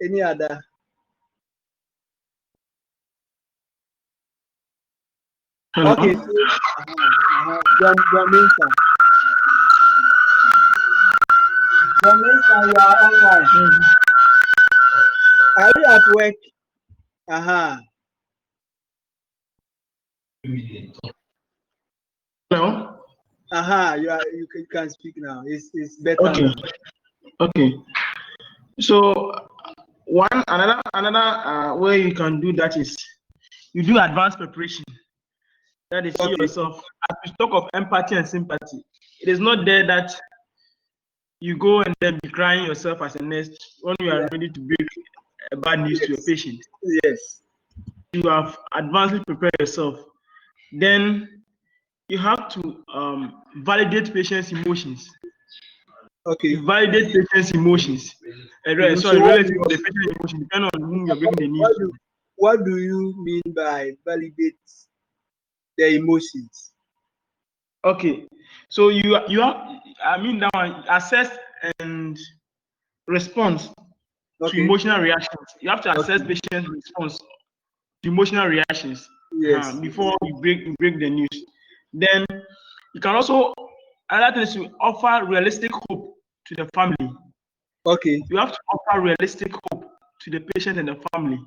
Any other? Hello? Okay. So, John Mensah. John Mensah, you are online. Are you at work? Hello? You can speak now. It's better. Okay. Now. Okay. So another way you can do that is you do advanced preparation. That is you yourself. As we talk of empathy and sympathy, it is not there that you go and then be crying yourself as a nurse when you are ready to break a bad news to your patient. Yes. You have advancedly prepared yourself. Then you have to validate patient's emotions. Okay. You validate patient's emotions. Sorry, relative to the patient's emotion, depending on whom you're breaking the news to. What do you mean by validate the emotions? Okay, so you have, that one, assess and response to emotional reactions. You have to assess patient's response to emotional reactions before you break the news. Then you can also, another thing is to offer realistic hope to the family. Okay. You have to offer realistic hope to the patient and the family.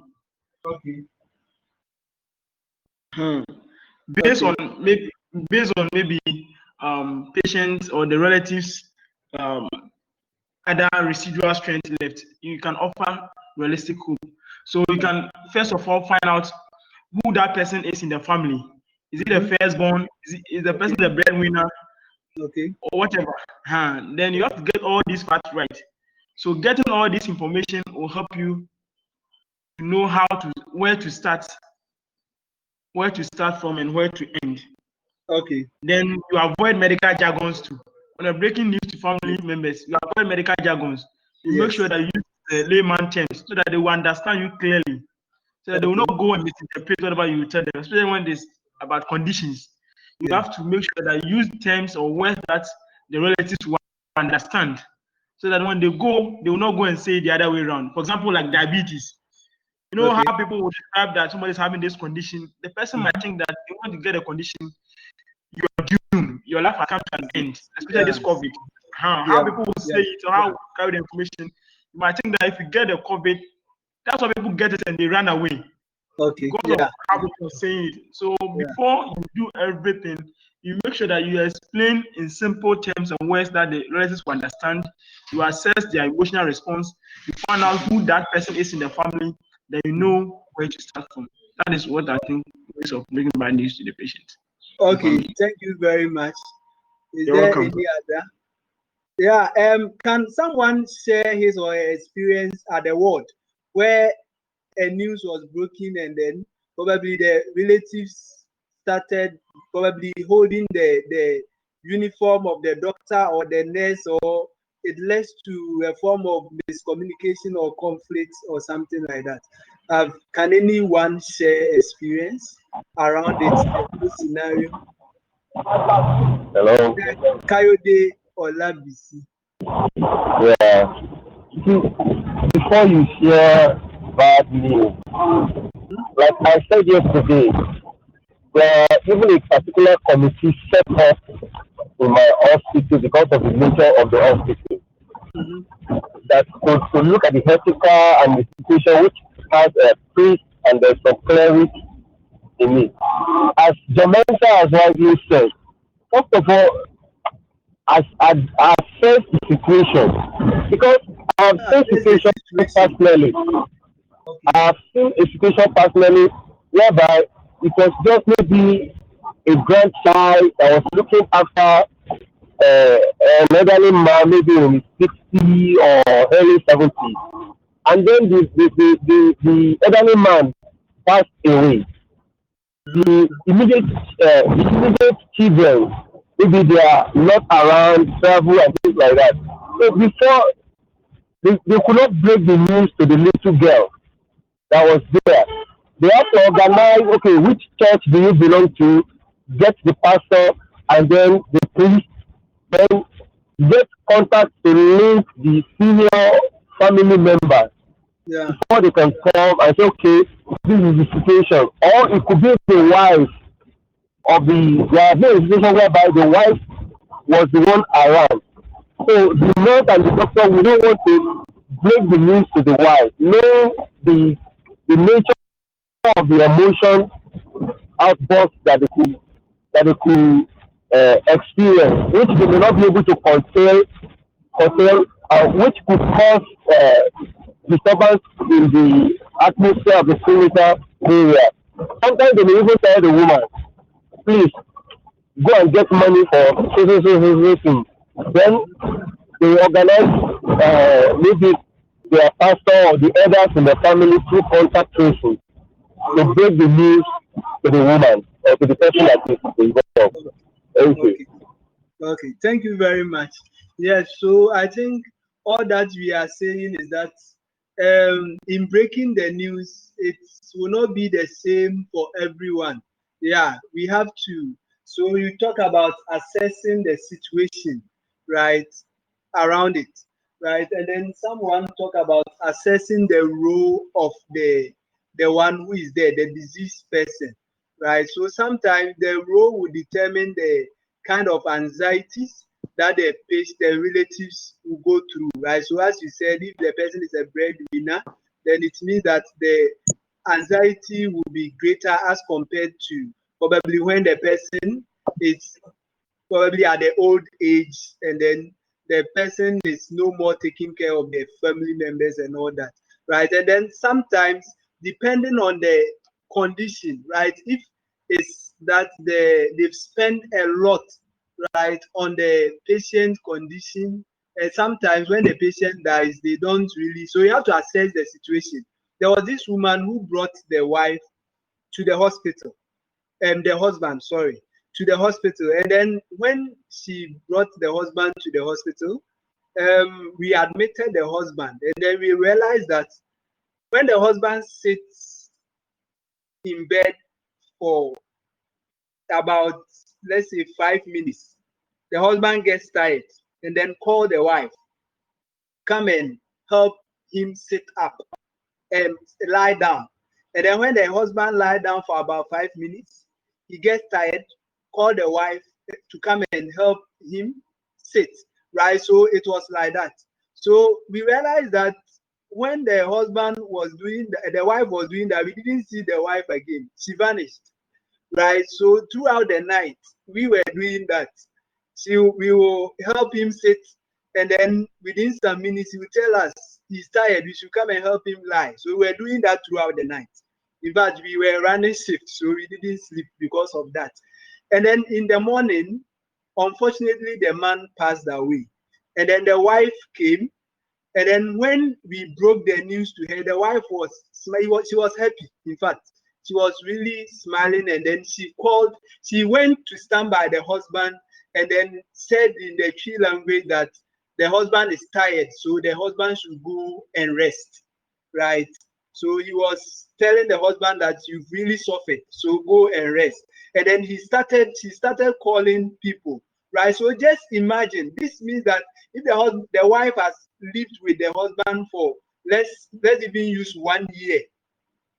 Okay. Based on maybe patients or the relatives other residual strength left, you can offer realistic hope. So you can first of all find out who that person is in the family. Is it the firstborn? Is the person the breadwinner? Okay. Or whatever. Then you have to get all these facts right. So getting all this information will help you to know where to start from and where to end. Okay. Then you avoid medical jargons too. When you're breaking news to family members, you avoid medical jargons. You make sure that you use the layman terms so that they will understand you clearly. So that they will not go and misinterpret whatever you tell them, especially when it's about conditions. You have to make sure that you use terms or words that the relatives will understand. So that when they go, they will not go and say the other way around. For example, like diabetes. You know Okay. how people will describe that somebody's having this condition. The person might think that they want to get a condition, you're doomed. Your life has come to an end, especially this Yeah. COVID. How people will say it or how carry the information. You might think that if you get the COVID, that's why people get it and they run away Okay. because Yeah. of how people say it. So before you do everything, you make sure that you explain in simple terms and words that the relatives will understand. You assess their emotional response. You find out who that person is in the family. Then you know where to start from. That is what I think ways of bringing bad news to the patient. Okay. Thank you very much. Is You're there welcome. any other? Yeah. Can someone share his or her experience at the ward where a news was broken and then probably the relatives started probably holding the uniform of the doctor or the nurse, or it led to a form of miscommunication or conflict or something like that? Can anyone share experience around it, the whole scenario? Hello. Kayode or Labisi? Yeah. See, before you share bad news, like I said yesterday, there are even a particular committee set up in my hospital because of the nature of the hospital that could look at the ethical and the situation which has a priest and there's some cleric in it. As Jamaica has rightly said, first of all, as faced the situation because I have faced Face the situation situation. personally. Okay. I have seen a situation personally whereby it was just maybe a grandchild that was looking after an elderly man, maybe in his 60 or early 70s. And then the elderly man passed away. The immediate children, maybe they are not around, travel and things like that. So before they could not break the news to the little girl that was there. They have to organize, okay, which church do you belong to, get the pastor and then the priest, then get contact to link the senior family members Yeah. before they can come and say, okay, this is the situation. Or it could be the wife of there has been a situation whereby the wife was the one around. So the nurse and the doctor, we don't want to break the news to the wife. Know the nature of the emotion outburst that they could experience, which they may not be able to control, which could cause disturbance in the atmosphere of the clinical area. Sometimes they may even tell the woman, please go and get money for so thing. Then they organize maybe their pastor or the elders in the family through contact tracing to break the news to the woman or to the person that is involved. Thank you. Okay. Okay, thank you very much. Yes, so I think all that we are saying is that in breaking the news, it will not be the same for everyone. Yeah, we have to. So you talk about assessing the situation, right, around it, right, and then someone talk about assessing the role of the one who is there, the diseased person, right. So sometimes the role will determine the kind of anxieties that the relatives will go through, right? So as you said, if the person is a breadwinner, then it means that the anxiety will be greater as compared to probably when the person is probably at the old age and then the person is no more taking care of their family members and all that, right? And then sometimes depending on the condition, right, if it's that they've spent a lot, right, on the patient condition, and sometimes when the patient dies they don't really, so you have to assess the situation. There was this woman who brought the wife to the hospital, the husband, sorry, to the hospital. And then when she brought the husband to the hospital, we admitted the husband, and then we realized that when the husband sits in bed for about, let's say, 5 minutes, the husband gets tired and then call the wife, come and help him sit up. lie down. And then when the husband lie down for about 5 minutes, he gets tired, call the wife to come and help him sit, right? So it was like that. So we realized that when the husband was doing, the wife was doing that, we didn't see the wife again. She vanished, right? So throughout the night, we were doing that. We will help him sit, and then within some minutes, he will tell us he's tired. We should come and help him lie. So we were doing that throughout the night. In fact, we were running shifts, so we didn't sleep because of that. And then in the morning, unfortunately, the man passed away. And then the wife came. And then when we broke the news to her, the wife she was happy. In fact, she was really smiling. And then she went to stand by the husband and then said in the Twi language that the husband is tired, so the husband should go and rest, right? So he was telling the husband that you've really suffered, so go and rest. And then she started calling people, right? So just imagine, this means that if the wife has lived with the husband for let's even use 1 year,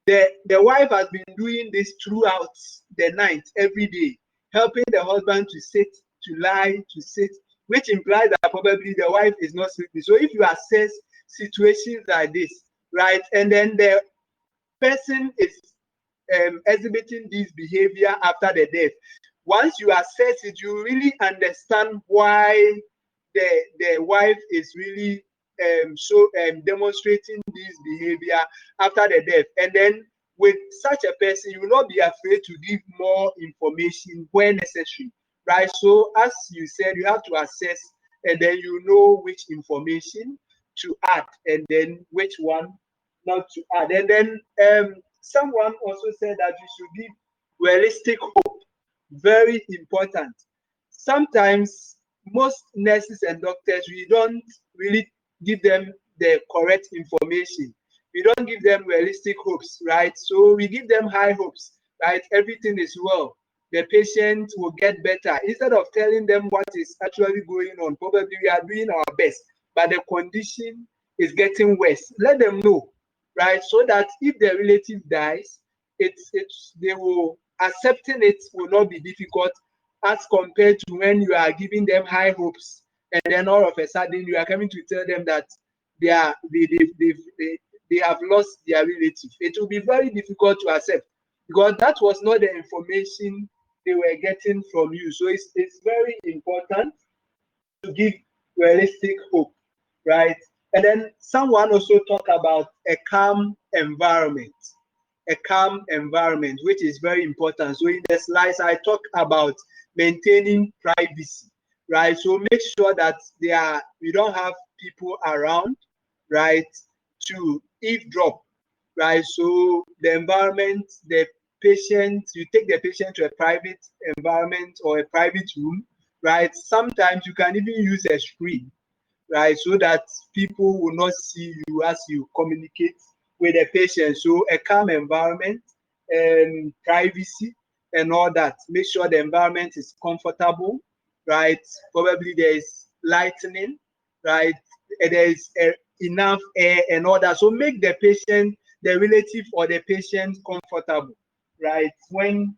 the wife has been doing this throughout the night, every day, helping the husband to sit, to lie, to sit, which implies that probably the wife is not sleeping. So if you assess situations like this, right, and then the person is exhibiting this behavior after the death, once you assess it, you really understand why the wife is really demonstrating this behavior after the death. And then with such a person, you will not be afraid to give more information when necessary, right? So as you said, you have to assess, and then you know which information to add and then which one not to add. And then someone also said that you should give realistic hope. Very important. Sometimes most nurses and doctors, we don't really give them the correct information. We don't give them realistic hopes, right? So we give them high hopes, right? Everything is well. The patient will get better. Instead of telling them what is actually going on, probably we are doing our best, but the condition is getting worse. Let them know, right? So that if the relative dies, they will accepting it will not be difficult as compared to when you are giving them high hopes and then all of a sudden you are coming to tell them that they have lost their relative. It will be very difficult to accept because that was not the information they were getting from you. So it's very important to give realistic hope, right? And then someone also talked about a calm environment, which is very important. So in the slides, I talk about maintaining privacy, right? So make sure that we don't have people around, right, to eavesdrop, right? So the environment, the patient, you take the patient to a private environment or a private room, right? Sometimes you can even use a screen, right? So that people will not see you as you communicate with the patient. So a calm environment and privacy and all that. Make sure the environment is comfortable, right? Probably there is lighting, right? There is enough air and all that. So make the patient, the relative or the patient comfortable, right? When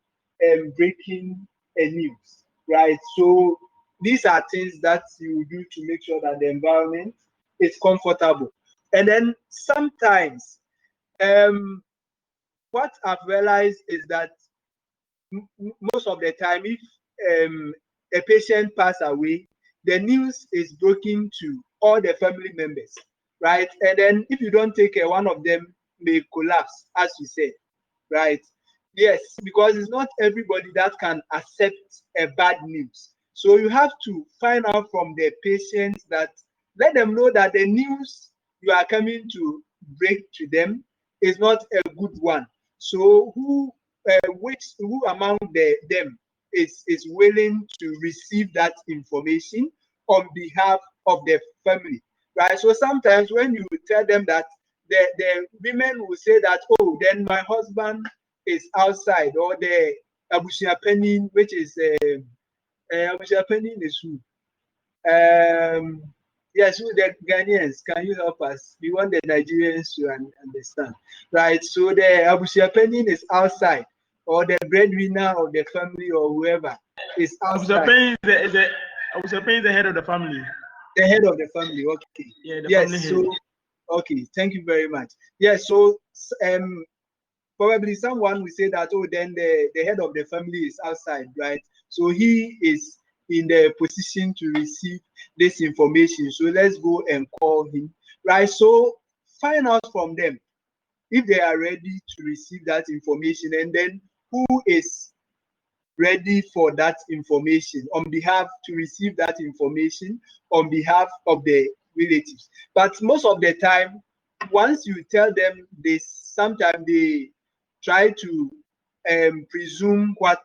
breaking a news, right? So these are things that you do to make sure that the environment is comfortable. And then sometimes what I've realized is that most of the time, if a patient pass away, the news is broken to all the family members, right? And then if you don't take care, one of them may collapse, as you said, right? Yes, because it's not everybody that can accept a bad news. So you have to find out from the patients that let them know that the news you are coming to break to them is not a good one. So who among them is willing to receive that information on behalf of the family, right? So sometimes when you tell them that, the women will say that, oh, then my husband is outside, or the abusiapeni, which is abusiapeni is who? Yes, who the Ghanaians, can you help us? We want the Nigerians to understand. Right, so the Abusiapending is outside, or the breadwinner of the family or whoever is outside. Abusiapending is the head of the family. The head of the family, okay. Yeah, the yes, family so, head. Okay, thank you very much. Yes, so probably someone will say that, oh, then the head of the family is outside, right? So he is in the position to receive this information. So let's go and call him, right? So find out from them if they are ready to receive that information, and then who is ready for that information on behalf to receive that information on behalf of the relatives. But most of the time, once you tell them this, sometimes they try to presume what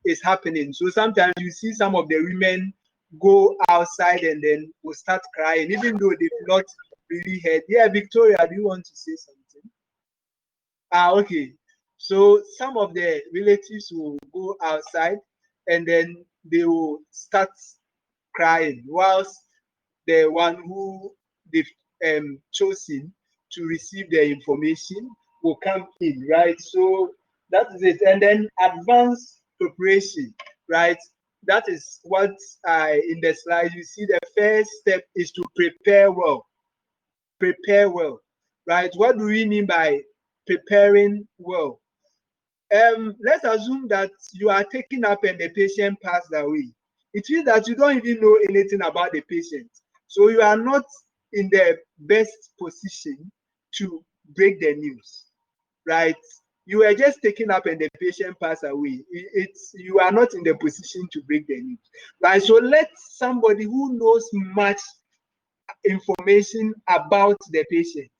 is happening. So sometimes you see some of the women go outside and then will start crying, even though they've not really heard. Yeah, Victoria, do you want to say something? Okay. So some of the relatives will go outside and then they will start crying, whilst the one who they've chosen to receive the information will come in, right? So that is it. And then advanced preparation, right? That is what in the slide you see. The first step is to prepare well. Prepare well, right? What do we mean by preparing well? Let's assume that you are taken up and the patient passed away. It means that you don't even know anything about the patient. So you are not in the best position to break the news, right? You were just taken up and the patient passed away. You are not in the position to break the news, right? So let somebody who knows much information about the patient,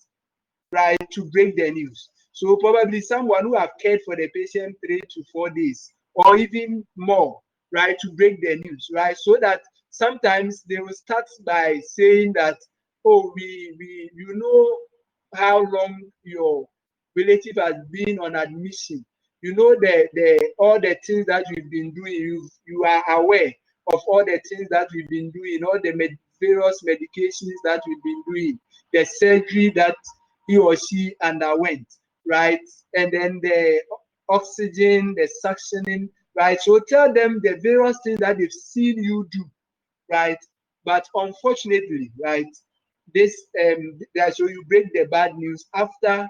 right, to break the news. So probably someone who have cared for the patient 3 to 4 days or even more, right, to break the news, right? So that sometimes they will start by saying that, oh, we you know how long your relative has been on admission. You know the all the things that we've been doing. You are aware of all the things that we've been doing, all the various medications that we've been doing, the surgery that he or she underwent, right? And then the oxygen, the suctioning, right? So tell them the various things that they've seen you do, right? But unfortunately, right, this so you break the bad news after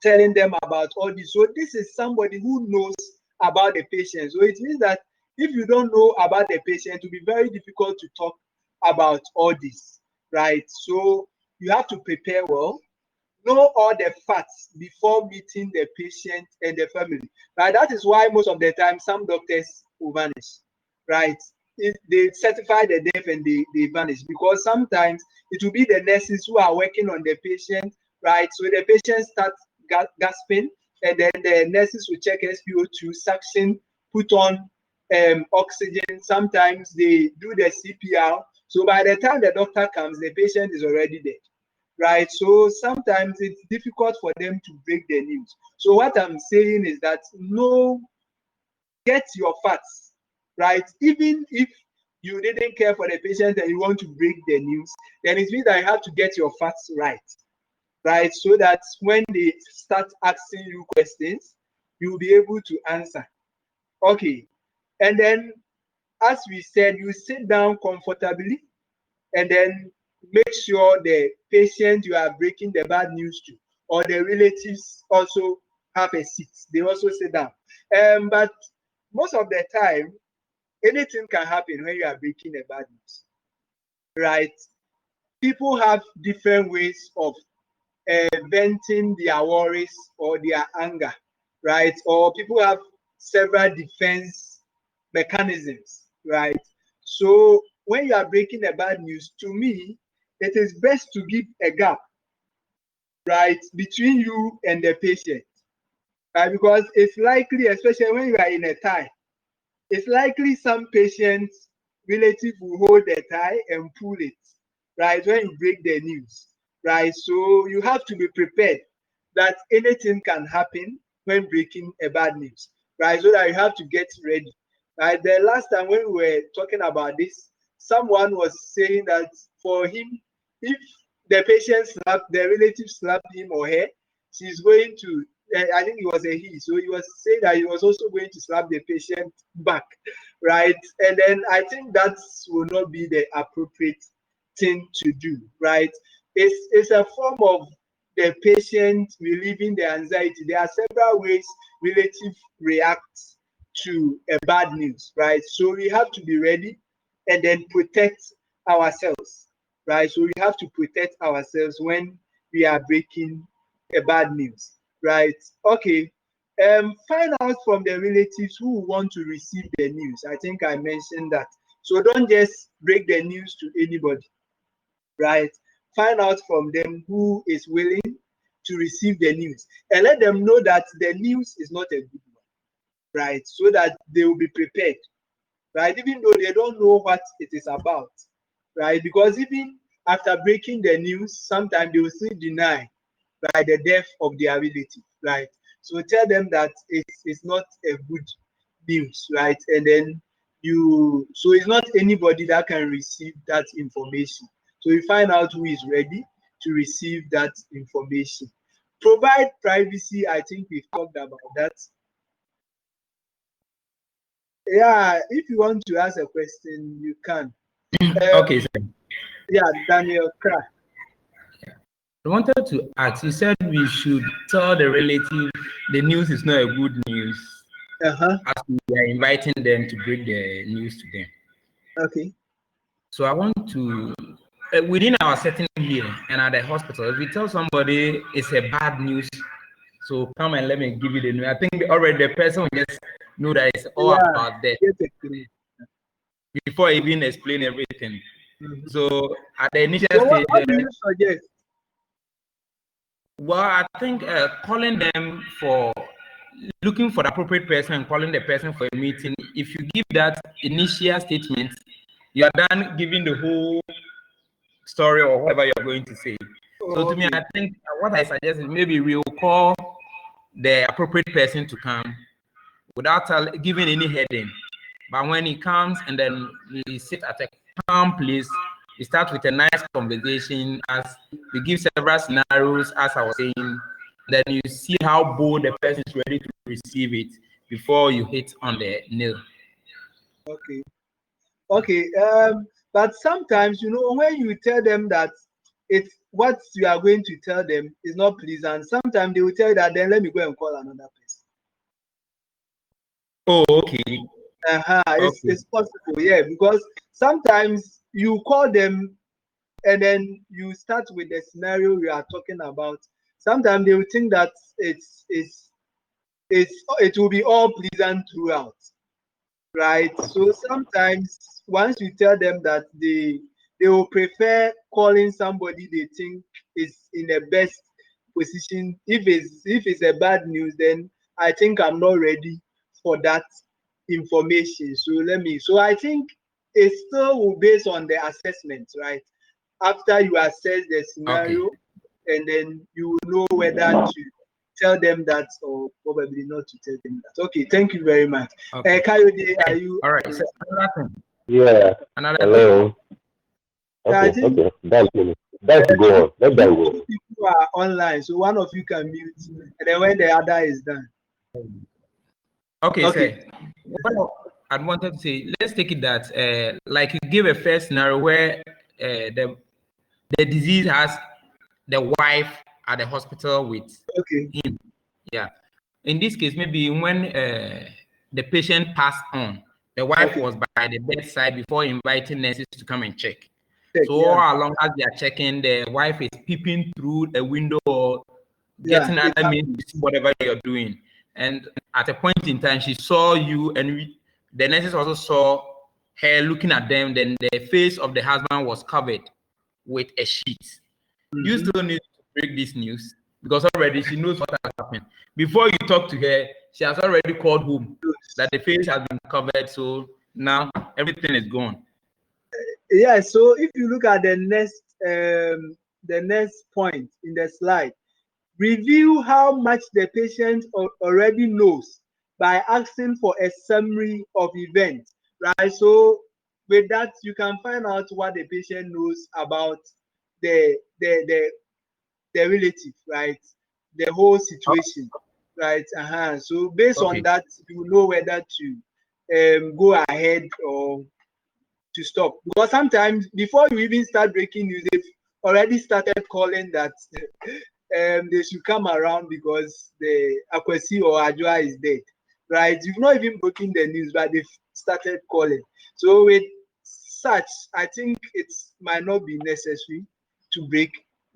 telling them about all this. So this is somebody who knows about the patient. So it means that if you don't know about the patient, it will be very difficult to talk about all this, right? So you have to prepare well, know all the facts before meeting the patient and the family. Right? That is why most of the time some doctors will vanish, right? They certify the death and they vanish, because sometimes it will be the nurses who are working on the patient, right? So the patient starts gasping, and then the nurses will check SpO2, suction, put on oxygen. Sometimes they do the CPR. So by the time the doctor comes, the patient is already dead, right? So sometimes it's difficult for them to break the news. So what I'm saying is that get your facts, right? Even if you didn't care for the patient and you want to break the news, then it means that you have to get your facts right? So that when they start asking you questions, you'll be able to answer. Okay. And then, as we said, you sit down comfortably, and then make sure the patient you are breaking the bad news to or the relatives also have a seat. They also sit down. But most of the time, anything can happen when you are breaking the bad news, right? People have different ways of venting their worries or their anger, right? Or people have several defense mechanisms, right? So when you are breaking the bad news, to me, it is best to give a gap, right, between you and the patient, right? Because it's likely, especially when you are in a tie, it's likely some patients relative will hold the tie and pull it, right, when you break the news, right? So you have to be prepared that anything can happen when breaking a bad news, right? So that you have to get ready, right? The last time when we were talking about this, someone was saying that for him, if the patient slapped, the relative slapped him or her, she's going to, I think it was a he, so he was saying that he was also going to slap the patient back, right? And then I think that will not be the appropriate thing to do, right? It's a form of the patient relieving the anxiety. There are several ways relative reacts to a bad news, right? So we have to be ready and then protect ourselves, right? So we have to protect ourselves when we are breaking a bad news, right? Okay. Find out from the relatives who want to receive the news. I think I mentioned that. So don't just break the news to anybody, right? Find out from them who is willing to receive the news and let them know that the news is not a good one, right? So that they will be prepared, right? Even though they don't know what it is about, right? Because even after breaking the news, sometimes they will still deny, right, the death of their relative, right? So tell them that it's not a good news, right? And then so it's not anybody that can receive that information. So you find out who is ready to receive that information. Provide privacy. I think we've talked about that. Yeah, if you want to ask a question, you can. Okay, sir. Yeah, Daniel Crack. I wanted to ask, you said we should tell the relative the news is not a good news as we are inviting them to break the news to them. Okay. So I want to, within our setting here and at the hospital, if we tell somebody it's a bad news, so come and let me give you the news. I think already the person will just know that it's all about that before even explain everything. Mm-hmm. So at the initial So stage, what do you suggest? well, I think calling them for looking for the appropriate person and calling the person for a meeting. If you give that initial statement, you are done giving the whole story or whatever you're going to say. So to me, I think what I suggest is maybe we'll call the appropriate person to come without giving any heading. But when he comes and then we sit at a calm place, we start with a nice conversation as we give several scenarios, as I was saying, then you see how bold the person is ready to receive it before you hit on the nail. Okay. But sometimes, when you tell them that it's what you are going to tell them is not pleasant, sometimes they will tell you that then let me go and call another person. Oh, okay. It's possible, yeah, because sometimes you call them and then you start with the scenario we are talking about. Sometimes they will think that it will be all pleasant throughout, right? So sometimes once you tell them that they will prefer calling somebody they think is in the best position. If it's a bad news, then I think I'm not ready for that information. So I think it still will based on the assessment, right? After you assess the scenario, and then you will know whether to tell them that or probably not to tell them that. Okay, thank you very much. Kayode, are you? All right. So another thing. Yeah. Another Hello. I Okay. think Okay. That's it. That's go on. Let that go. two people are online, so one of you can mute, and then when the other is done. Okay. Sir. What I wanted to say, let's take it that, like you give a first scenario where the disease has the wife at the hospital with him. Yeah. In this case, maybe when the patient passed on, the wife was by the bedside before inviting nurses to come and check. So all along as they are checking, the wife is peeping through a window or getting other means to see whatever you're doing. And at a point in time, she saw you, and the nurses also saw her looking at them. Then the face of the husband was covered with a sheet. You still need to break this news because already she knows what has happened. Before you talk to her, she has already called home that the face has been covered. So now everything is gone. Yeah. So if you look at the next point in the slide, review how much the patient already knows by asking for a summary of events, right? So with that, you can find out what the patient knows about the relative, right? The whole situation, right? So based on that, you know whether to go ahead or to stop. Because sometimes before you even start breaking news, they've already started calling that they should come around because the Akwesi or Ajua is dead, right? You've not even broken the news, but they've started calling. So with such, I think it might not be necessary to break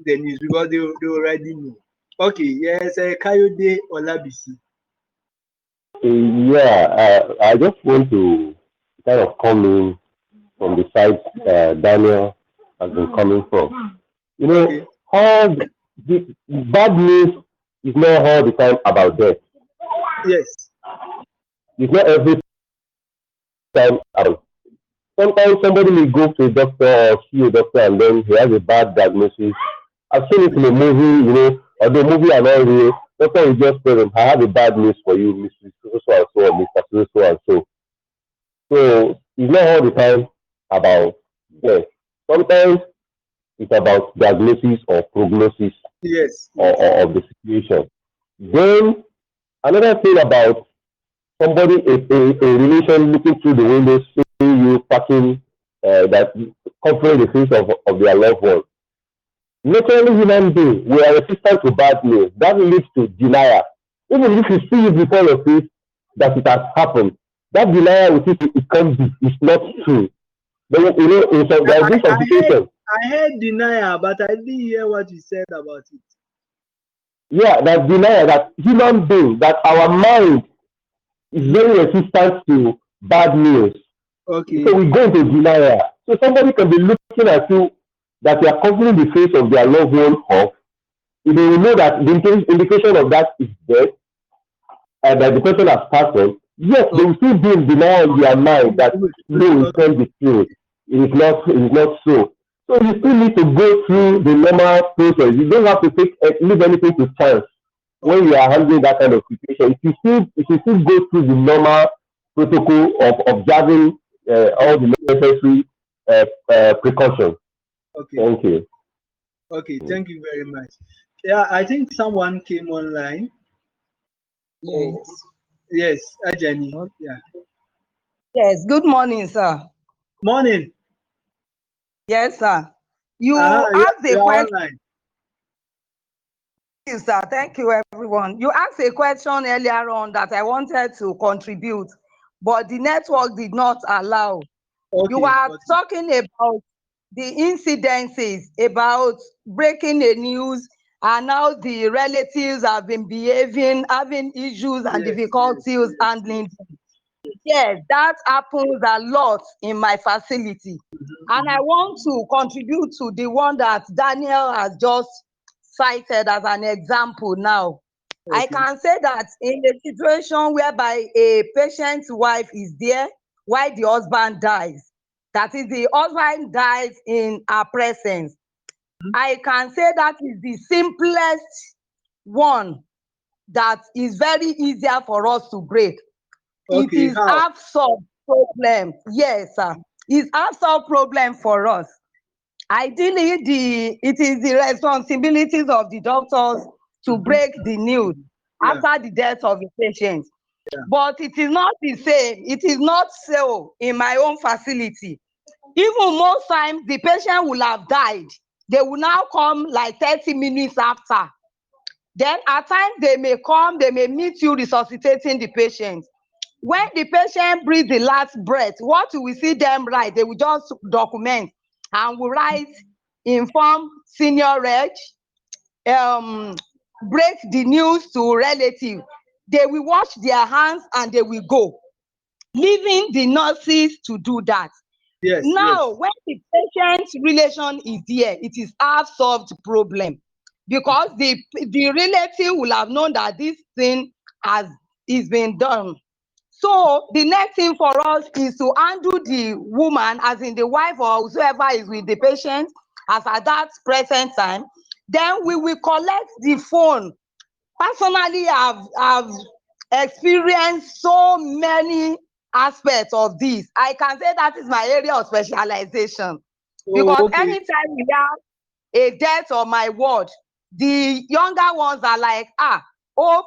the news because they already know. Okay, yes, Kayode Olabisi. Yeah, I just want to kind of come in from the side Daniel has been coming from. You Okay, know, all the bad news is not all the time about death. yes, It's not every time about. Sometimes somebody may go to a doctor or see a doctor and then he has a bad diagnosis. I've seen it in a movie, although movie are not real. Doctor will just tell them, I have a bad news for you, Mrs. So and so, or Mr. So and so. So it's not all the time about death. Sometimes it's about diagnosis or prognosis yes, of the situation. Then another thing about somebody a relation looking through the window, seeing you passing that covering the face of their loved one. Naturally, human beings, we are resistant to bad news. That leads to denial. Even if you see it before your face that it has happened, that denial will think it can't be. It's not true. But in some there are this situation. I heard denial, but I didn't hear what you said about it. Yeah, that denial that human being, that our mind is very resistant to bad news. Okay, So we go into denial. So somebody can be looking at you that you are covering the face of their loved one off. They will know that the indication of that is death and that the person has passed on. Yes, they okay. will still be in denial in their mind that no, it can't be true. It is not so. So you still need to go through the normal process. You don't have to leave anything to chance when you are handling that kind of situation. If you still go through the normal protocol of observing all the necessary precautions. Okay, Thank you. okay. Thank you very much. Yeah, I think someone came online. Yes. Yes, Ajani. Okay. Yeah. Yes. Good morning, sir. Morning. Yes, sir. You Yeah, asked a you are question, online. sir. Thank you, everyone. You asked a question earlier on that I wanted to contribute, but the network did not allow. You Okay, are okay. talking about the incidences, about breaking the news, and now the relatives have been having issues and Yes, yes, difficulties yes, handling them. Yes, that happens a lot in my facility. And I want to contribute to the one that Daniel has just cited as an example now. I okay. can say that in a situation whereby a patient's wife is there while the husband dies, that is, the husband dies in her presence, I can say that is the simplest one that is very easier for us to break. It Okay, is how? half solved problem. Yes, sir. It's half solved problem for us. Ideally, it is the responsibilities of the doctors to break the news Yeah, after the death of the patient. yeah. But it is not the same. It is not so in my own facility. Even most times, the patient will have died. They will now come like 30 minutes after. Then at times they may come, they may meet you resuscitating the patient. When the patient breathes the last breath, what you will see them write, they will just document and will write, inform senior reg, break the news to relative. They will wash their hands and they will go, leaving the nurses to do that. Yes, Now, yes. when the patient relation is there, it is half solved problem, because the relative will have known that this thing has is been done. So the next thing for us is to handle the woman, as in the wife or whoever is with the patient, as at that present time. Then we will collect the phone. Personally, I've experienced so many aspects of this. I can say that is my area of specialization, Oh, because okay. anytime we have a death on my ward, the younger ones are like, Hope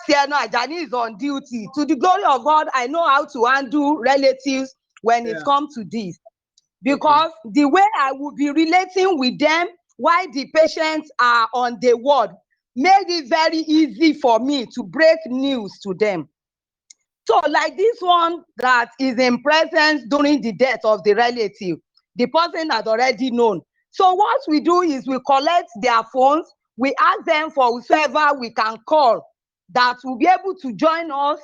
Sienna Ajani is on duty. To the glory of God, I know how to handle relatives when it comes to this. Because the way I would be relating with them while the patients are on the ward made it very easy for me to break news to them. So like this one that is in presence during the death of the relative, the person has already known. So what we do is we collect their phones, we ask them for whoever we can call that will be able to join us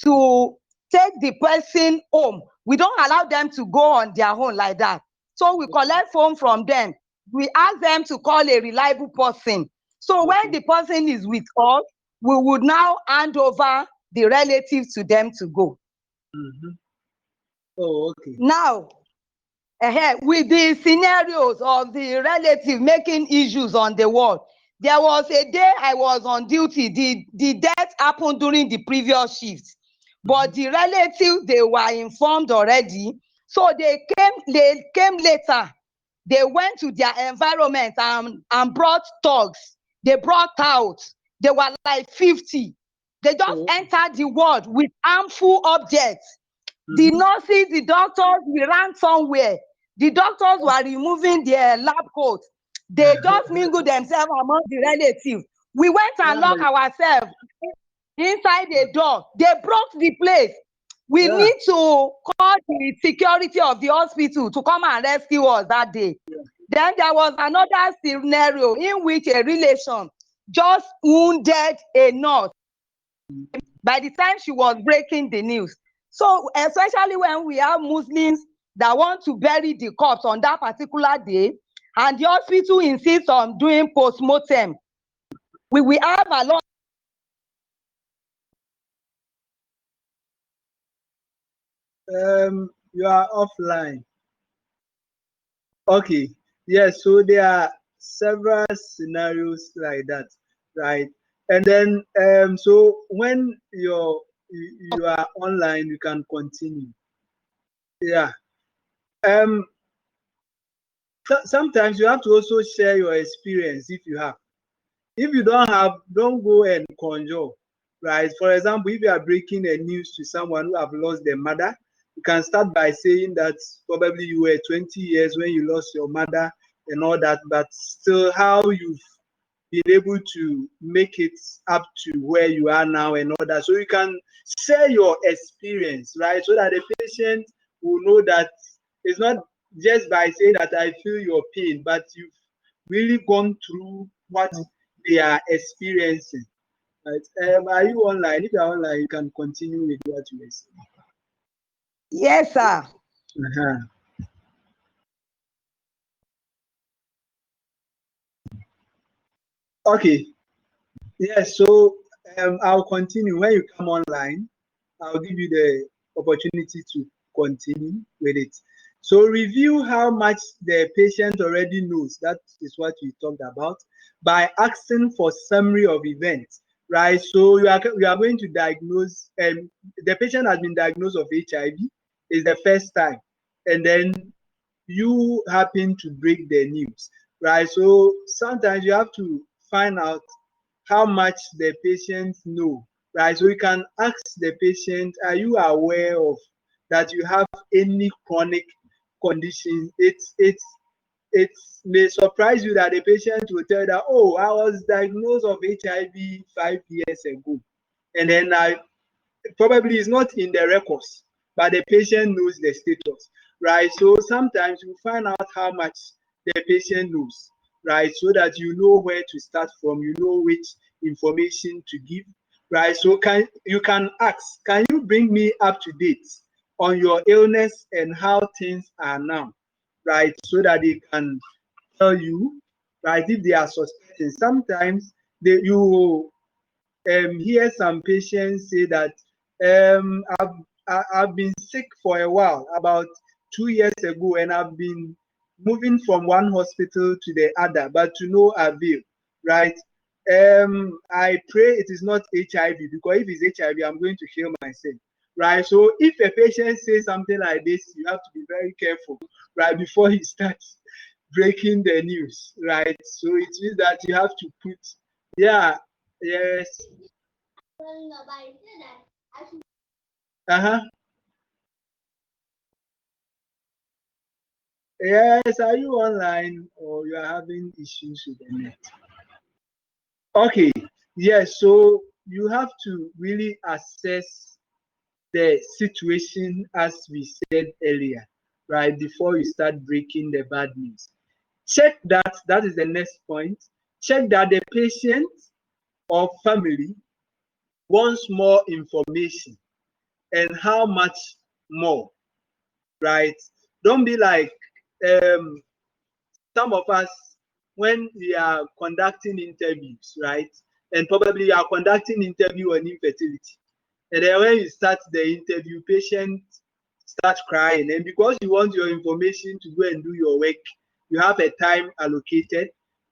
to take the person home. We don't allow them to go on their own like that. So we collect phone from them. We ask them to call a reliable person. So when the person is with us, we would now hand over the relatives to them to go. Oh, okay. Now, with the scenarios of the relative making issues on the ward, there was a day I was on duty. The death happened during the previous shift, but the relatives, they were informed already. So they came later. They went to their environment and brought thugs. They brought out. They were like 50. They just entered the ward with harmful objects. The nurses, the doctors, we ran somewhere. The doctors were removing their lab coats. They just mingled themselves among the relatives. We went and locked ourselves inside the door. They broke the place. We need to call the security of the hospital to come and rescue us that day. Then there was another scenario in which a relation just wounded a nurse by the time she was breaking the news. So especially when we have Muslims that want to bury the corpse on that particular day, and the hospital insists on doing post-mortem, we have a lot. You are offline. Okay. Yes, so there are several scenarios like that, right? And then so when you are online, you can continue. Yeah. Sometimes you have to also share your experience if you have. If you don't have, don't go and conjure, right? For example, if you are breaking a news to someone who have lost their mother, you can start by saying that probably you were 20 years when you lost your mother and all that, but still how you've been able to make it up to where you are now and all that. So you can share your experience, right? So that the patient will know that it's not just by saying that I feel your pain, but you've really gone through what they are experiencing. Right? Are you online? If you're online, you can continue with what you were saying. Yes, sir. Okay. Yes, so I'll continue. When you come online, I'll give you the opportunity to continue with it. So review how much the patient already knows. That is what we talked about by asking for summary of events, right? So we are going to diagnose, the patient has been diagnosed of HIV. It's the first time, and then you happen to break the news, right? So sometimes you have to find out how much the patient know, right? So you can ask the patient, are you aware of that you have any chronic condition? It may surprise you that the patient will tell you that, oh, I was diagnosed of HIV 5 years ago, and then I probably is not in the records, but the patient knows the status, right? So sometimes you find out how much the patient knows, right? So that you know where to start from, you know which information to give, right? So you can ask, can you bring me up to date on your illness and how things are now, right? So that they can tell you, right, if they are suspecting. Sometimes you hear some patients say that I've been sick for a while, about 2 years ago, and I've been moving from one hospital to the other, but to no avail, right? I pray it is not HIV, because if it's HIV, I'm going to kill myself, right? So if a patient says something like this, you have to be very careful, right, before he starts breaking the news, right? So it means that you have to put, yeah, yes. Uh-huh. Yes, are you online or you are having issues with the net? Okay, yes, so you have to really assess the situation as we said earlier, right? Before you start breaking the bad news. Check that is the next point. Check that the patient or family wants more information and how much more, right? Don't be like um, some of us when we are conducting interviews, right? And probably you are conducting interview on infertility. And then when you start the interview, patient start crying. And because you want your information to go and do your work, you have a time allocated.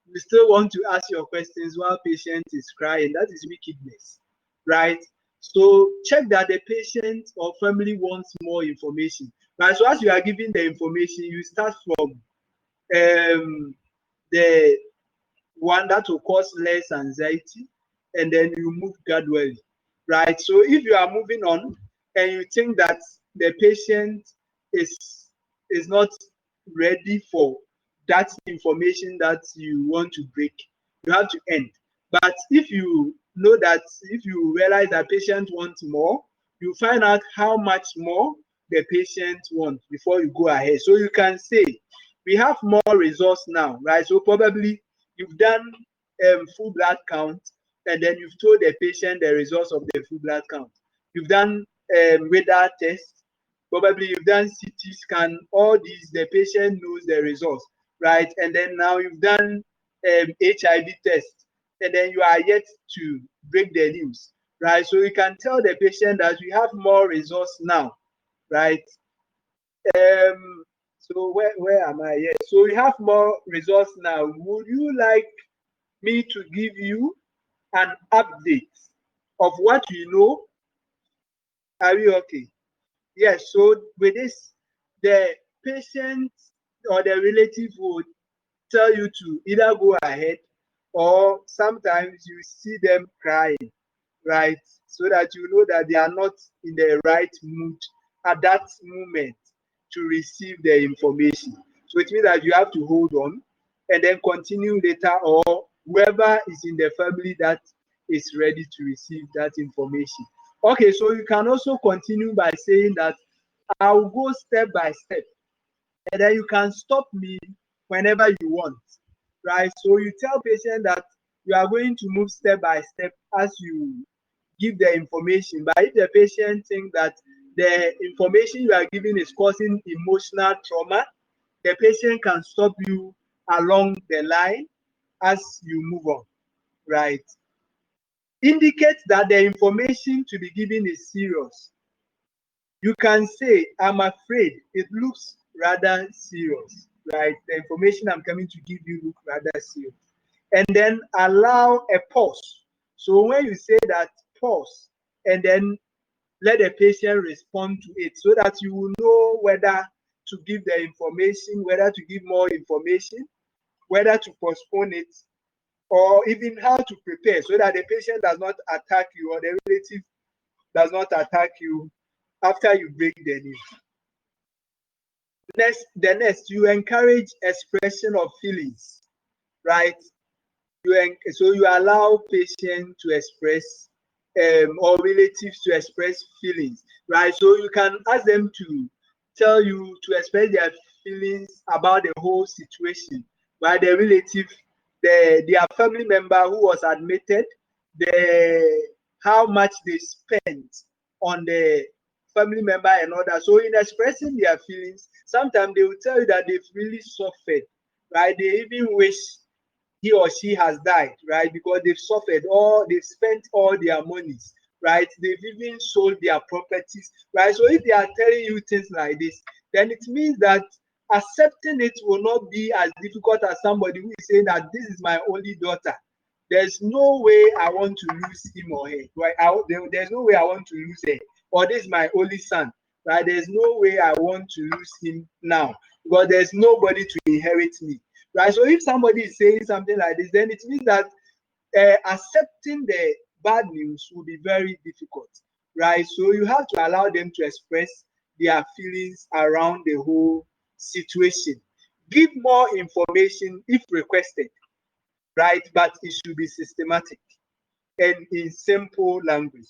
You still want to ask your questions while patient is crying. That is wickedness, right? So check that the patient or family wants more information. Right? So as you are giving the information, you start from the one that will cause less anxiety, and then you move gradually, right? So if you are moving on and you think that the patient is not ready for that information that you want to break, you have to end. But if you know that, if you realize that patient wants more, you find out how much more the patient wants before you go ahead. So you can say, we have more results now, right? So probably you've done full blood count, and then you've told the patient the results of the full blood count. You've done radar test, probably you've done CT scan, all these, the patient knows the results, right? And then now you've done HIV test, and then you are yet to break the news, right? So you can tell the patient that we have more results now, right? So where am I? Yes. So we have more results now. Would you like me to give you an update of what you know? Are you okay? Yes. So with this, the patient or the relative would tell you to either go ahead, or sometimes you see them crying, right? So that you know that they are not in the right mood at that moment to receive the information. So it means that you have to hold on and then continue later, or whoever is in the family that is ready to receive that information. Okay, so you can also continue by saying that I'll go step by step, and then you can stop me whenever you want, right? So you tell patient that you are going to move step by step as you give the information. But if the patient thinks that the information you are giving is causing emotional trauma, the patient can stop you along the line as you move on, right? Indicate that the information to be given is serious. You can say, I'm afraid it looks rather serious, right? The information I'm coming to give you look rather serious. And then allow a pause. So when you say that, pause, and then let the patient respond to it, so that you will know whether to give the information, whether to give more information, whether to postpone it, or even how to prepare, so that the patient does not attack you or the relative does not attack you after you break the news. Next, you encourage expression of feelings, right? So you allow patients to express or relatives to express feelings, right? So you can ask them to tell you to express their feelings about the whole situation, right? The relative, their family member who was admitted, how much they spent on the family member and all that. So in expressing their feelings, sometimes they will tell you that they've really suffered, right? They even wish he or she has died, right? Because they've suffered, or they've spent all their monies, right? They've even sold their properties, right? So if they are telling you things like this, then it means that accepting it will not be as difficult as somebody who is saying that this is my only daughter. There's no way I want to lose him or her, right? There's no way I want to lose her. Or this is my only son, right? There's no way I want to lose him now, because there's nobody to inherit me. right? So if somebody is saying something like this, then it means that accepting the bad news will be very difficult, right? So you have to allow them to express their feelings around the whole situation. Give more information if requested, right? But it should be systematic and in simple language.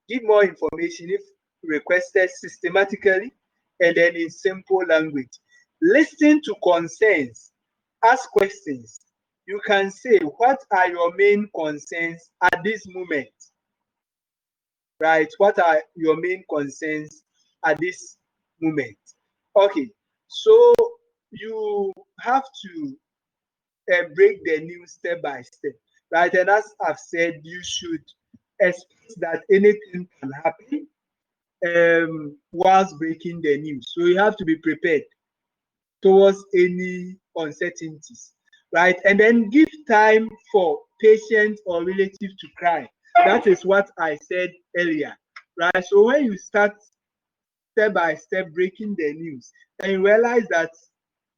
Give more information if requested systematically and then in simple language. Listen to concerns, ask questions. You can say, what are your main concerns at this moment? Right? What are your main concerns at this moment? Okay, so you have to break the news step by step, right? And as I've said, you should expect that anything can happen whilst breaking the news. So you have to be prepared towards any uncertainties, right? And then give time for patient or relative to cry. That is what I said earlier, right? So when you start step by step breaking the news, and you realize that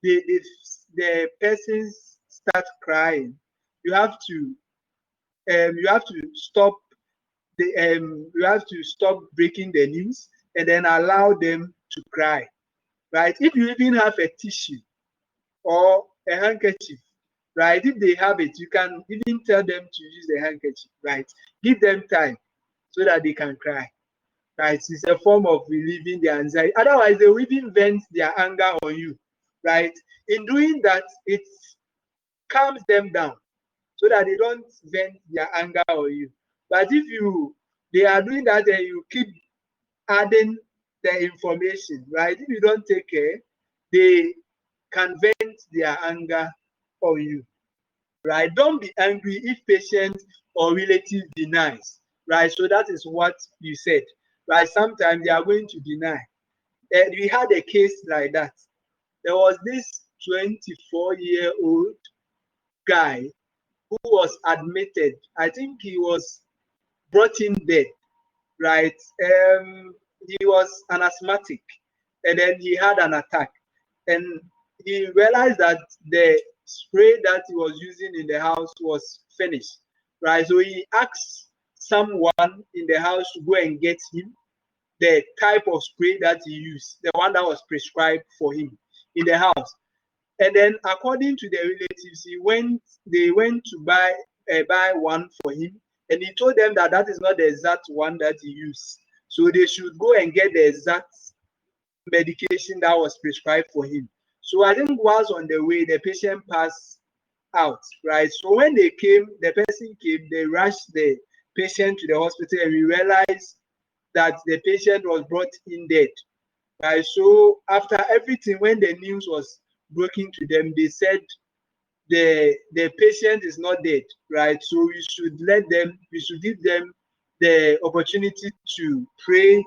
the persons start crying, you have to stop you have to stop breaking the news and then allow them to cry, right? If you even have a tissue or a handkerchief, right? If they have it, you can even tell them to use the handkerchief, right? Give them time so that they can cry, right? It's a form of relieving their anxiety. Otherwise, they will even vent their anger on you, right? In doing that, it calms them down so that they don't vent their anger on you. But if they are doing that and you keep adding the information, right? If you don't take care, they can vent their anger on you, right? Don't be angry if patient or relative denies, right? So that is what you said, right? Sometimes they are going to deny. We had a case like that. There was this 24-year-old guy who was admitted. I think he was brought in dead, right? He was an asthmatic, and then he had an attack, and he realized that the spray that he was using in the house was finished, right? So he asked someone in the house to go and get him the type of spray that he used, the one that was prescribed for him in the house. And then, according to the relatives, they went to buy one for him, and he told them that that is not the exact one that he used. So they should go and get the exact medication that was prescribed for him. So I think whilst on the way, the patient passed out, right? So when the person came, they rushed the patient to the hospital, and we realized that the patient was brought in dead. Right. So after everything, when the news was broken to them, they said the patient is not dead, right? So we should give them the opportunity to pray,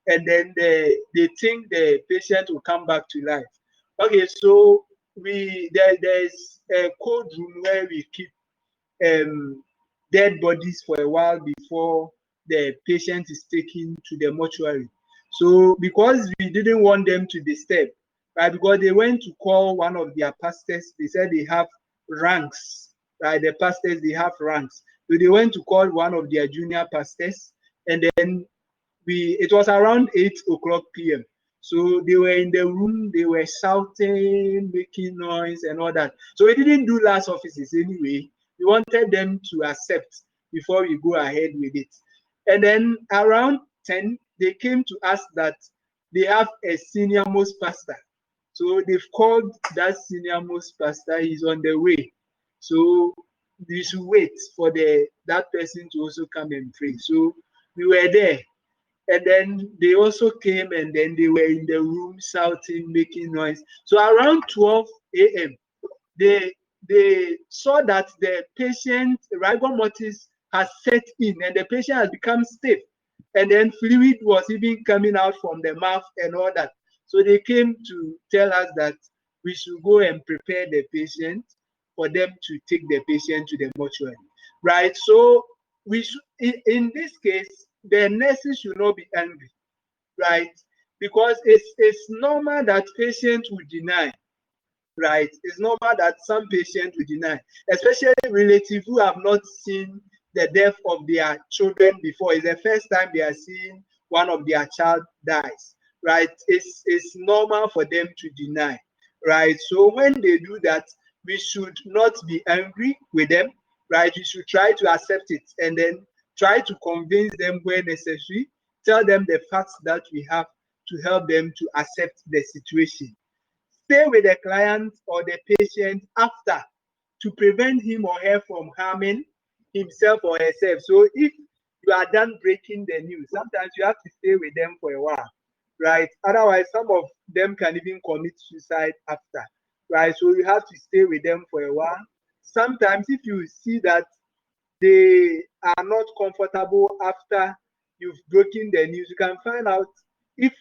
and then they think the patient will come back to life. Okay, so there's a cold room where we keep dead bodies for a while before the patient is taken to the mortuary. So because we didn't want them to disturb, right? Because they went to call one of their pastors, they said they have ranks, right? The pastors, they have ranks. So they went to call one of their junior pastors, and then it was around 8 o'clock p.m. So they were in the room, they were shouting, making noise and all that. So we didn't do last offices anyway. We wanted them to accept before we go ahead with it. And then around 10, they came to us that they have a senior most pastor. So they've called that senior most pastor, he's on the way. So we should wait for that person to also come and pray. So we were there. And then they also came, and then they were in the room shouting, making noise. So around 12 a.m., they saw that the patient rigor mortis has set in, and the patient has become stiff, and then fluid was even coming out from the mouth and all that. So they came to tell us that we should go and prepare the patient for them to take the patient to the mortuary, right? So we should, in this case, the nurses should not be angry, right? Because it's normal that patients will deny. right? It's normal that some patients will deny, especially relatives who have not seen the death of their children before. It's the first time they are seeing one of their child dies, right? It's normal for them to deny, right? So when they do that, we should not be angry with them, right? We should try to accept it and then try to convince them where necessary, tell them the facts that we have to help them to accept the situation. Stay with the client or the patient after to prevent him or her from harming himself or herself. So if you are done breaking the news, sometimes you have to stay with them for a while, right? Otherwise, some of them can even commit suicide after, right? So you have to stay with them for a while. Sometimes if you see that they are not comfortable after you've broken the news, you can find out if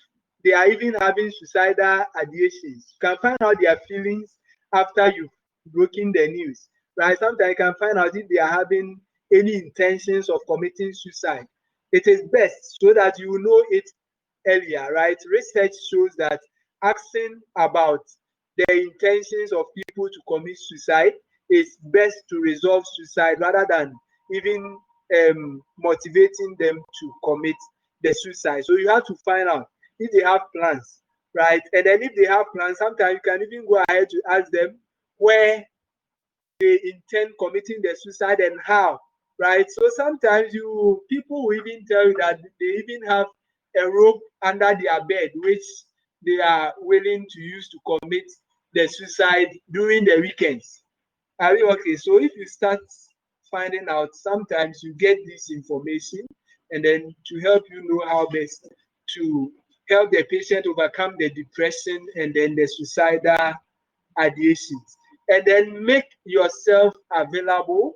they are even having suicidal ideations. You can find out their feelings after you've broken the news, right? Sometimes you can find out if they are having any intentions of committing suicide. It is best so that you will know it earlier, right? Research shows that asking about the intentions of people to commit suicide is best to resolve suicide rather than even motivating them to commit the suicide. So you have to find out if they have plans, right? And then if they have plans, sometimes you can even go ahead to ask them where they intend committing the suicide and how, right? So sometimes people will even tell you that they even have a rope under their bed which they are willing to use to commit the suicide during the weekends. Are we okay? So if you start finding out, sometimes you get this information and then to help you know how best to help the patient overcome the depression and then the suicidal ideations. And then make yourself available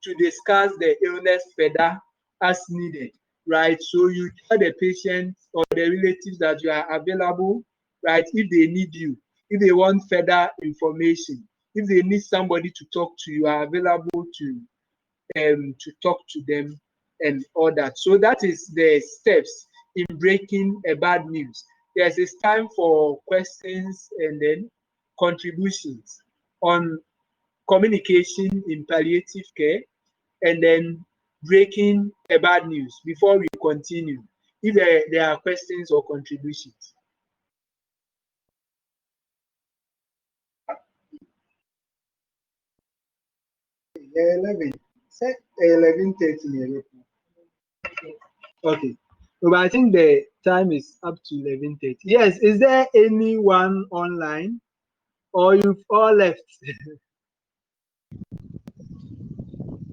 to discuss the illness further as needed, right? So you tell the patient or the relatives that you are available, right? If they need you, if they want further information, if they need somebody to talk to, you are available to talk to them and all that. So that is the steps in breaking a bad news. Yes, it's time for questions and then contributions on communication in palliative care and then breaking a bad news before we continue. If there are questions or contributions. Yeah, 11. Say 11:30. Okay. But I think the time is up to 11:30. Yes, is there anyone online or you've all left?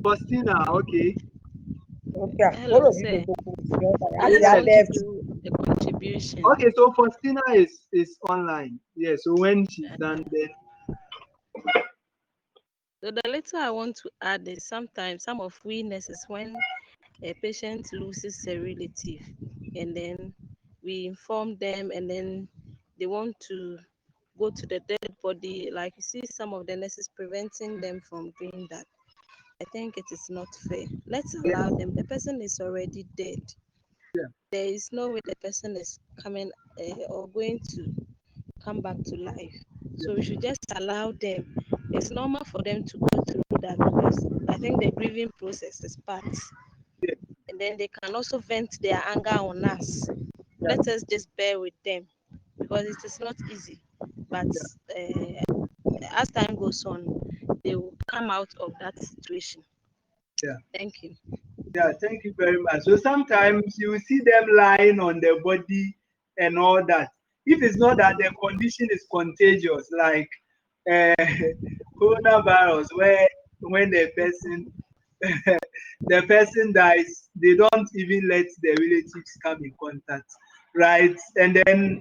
Faustina, okay. Okay. Hello, sir. I just Yes. want to do a contribution. Okay, so Faustina is online. Yeah, so when she's done, then So the little I want to add is sometimes some of we nurses, when a patient loses a relative and then we inform them and then they want to go to the dead body, like you see some of the nurses preventing them from doing that. I think it is not fair. Let's allow them. The person is already dead. yeah, There is no way the person is coming or going to come back to life. So we should just allow them. It's normal for them to go through that because I think the grieving process is part. yeah, And then they can also vent their anger on us. yeah, Let us just bear with them because it is not easy. But as time goes on, they will come out of that situation. yeah. Thank you. Yeah, thank you very much. So sometimes you see them lying on their body and all that. If it's not that the condition is contagious, like uh, coronavirus, where when the person the person dies, they don't even let the relatives come in contact, right? And then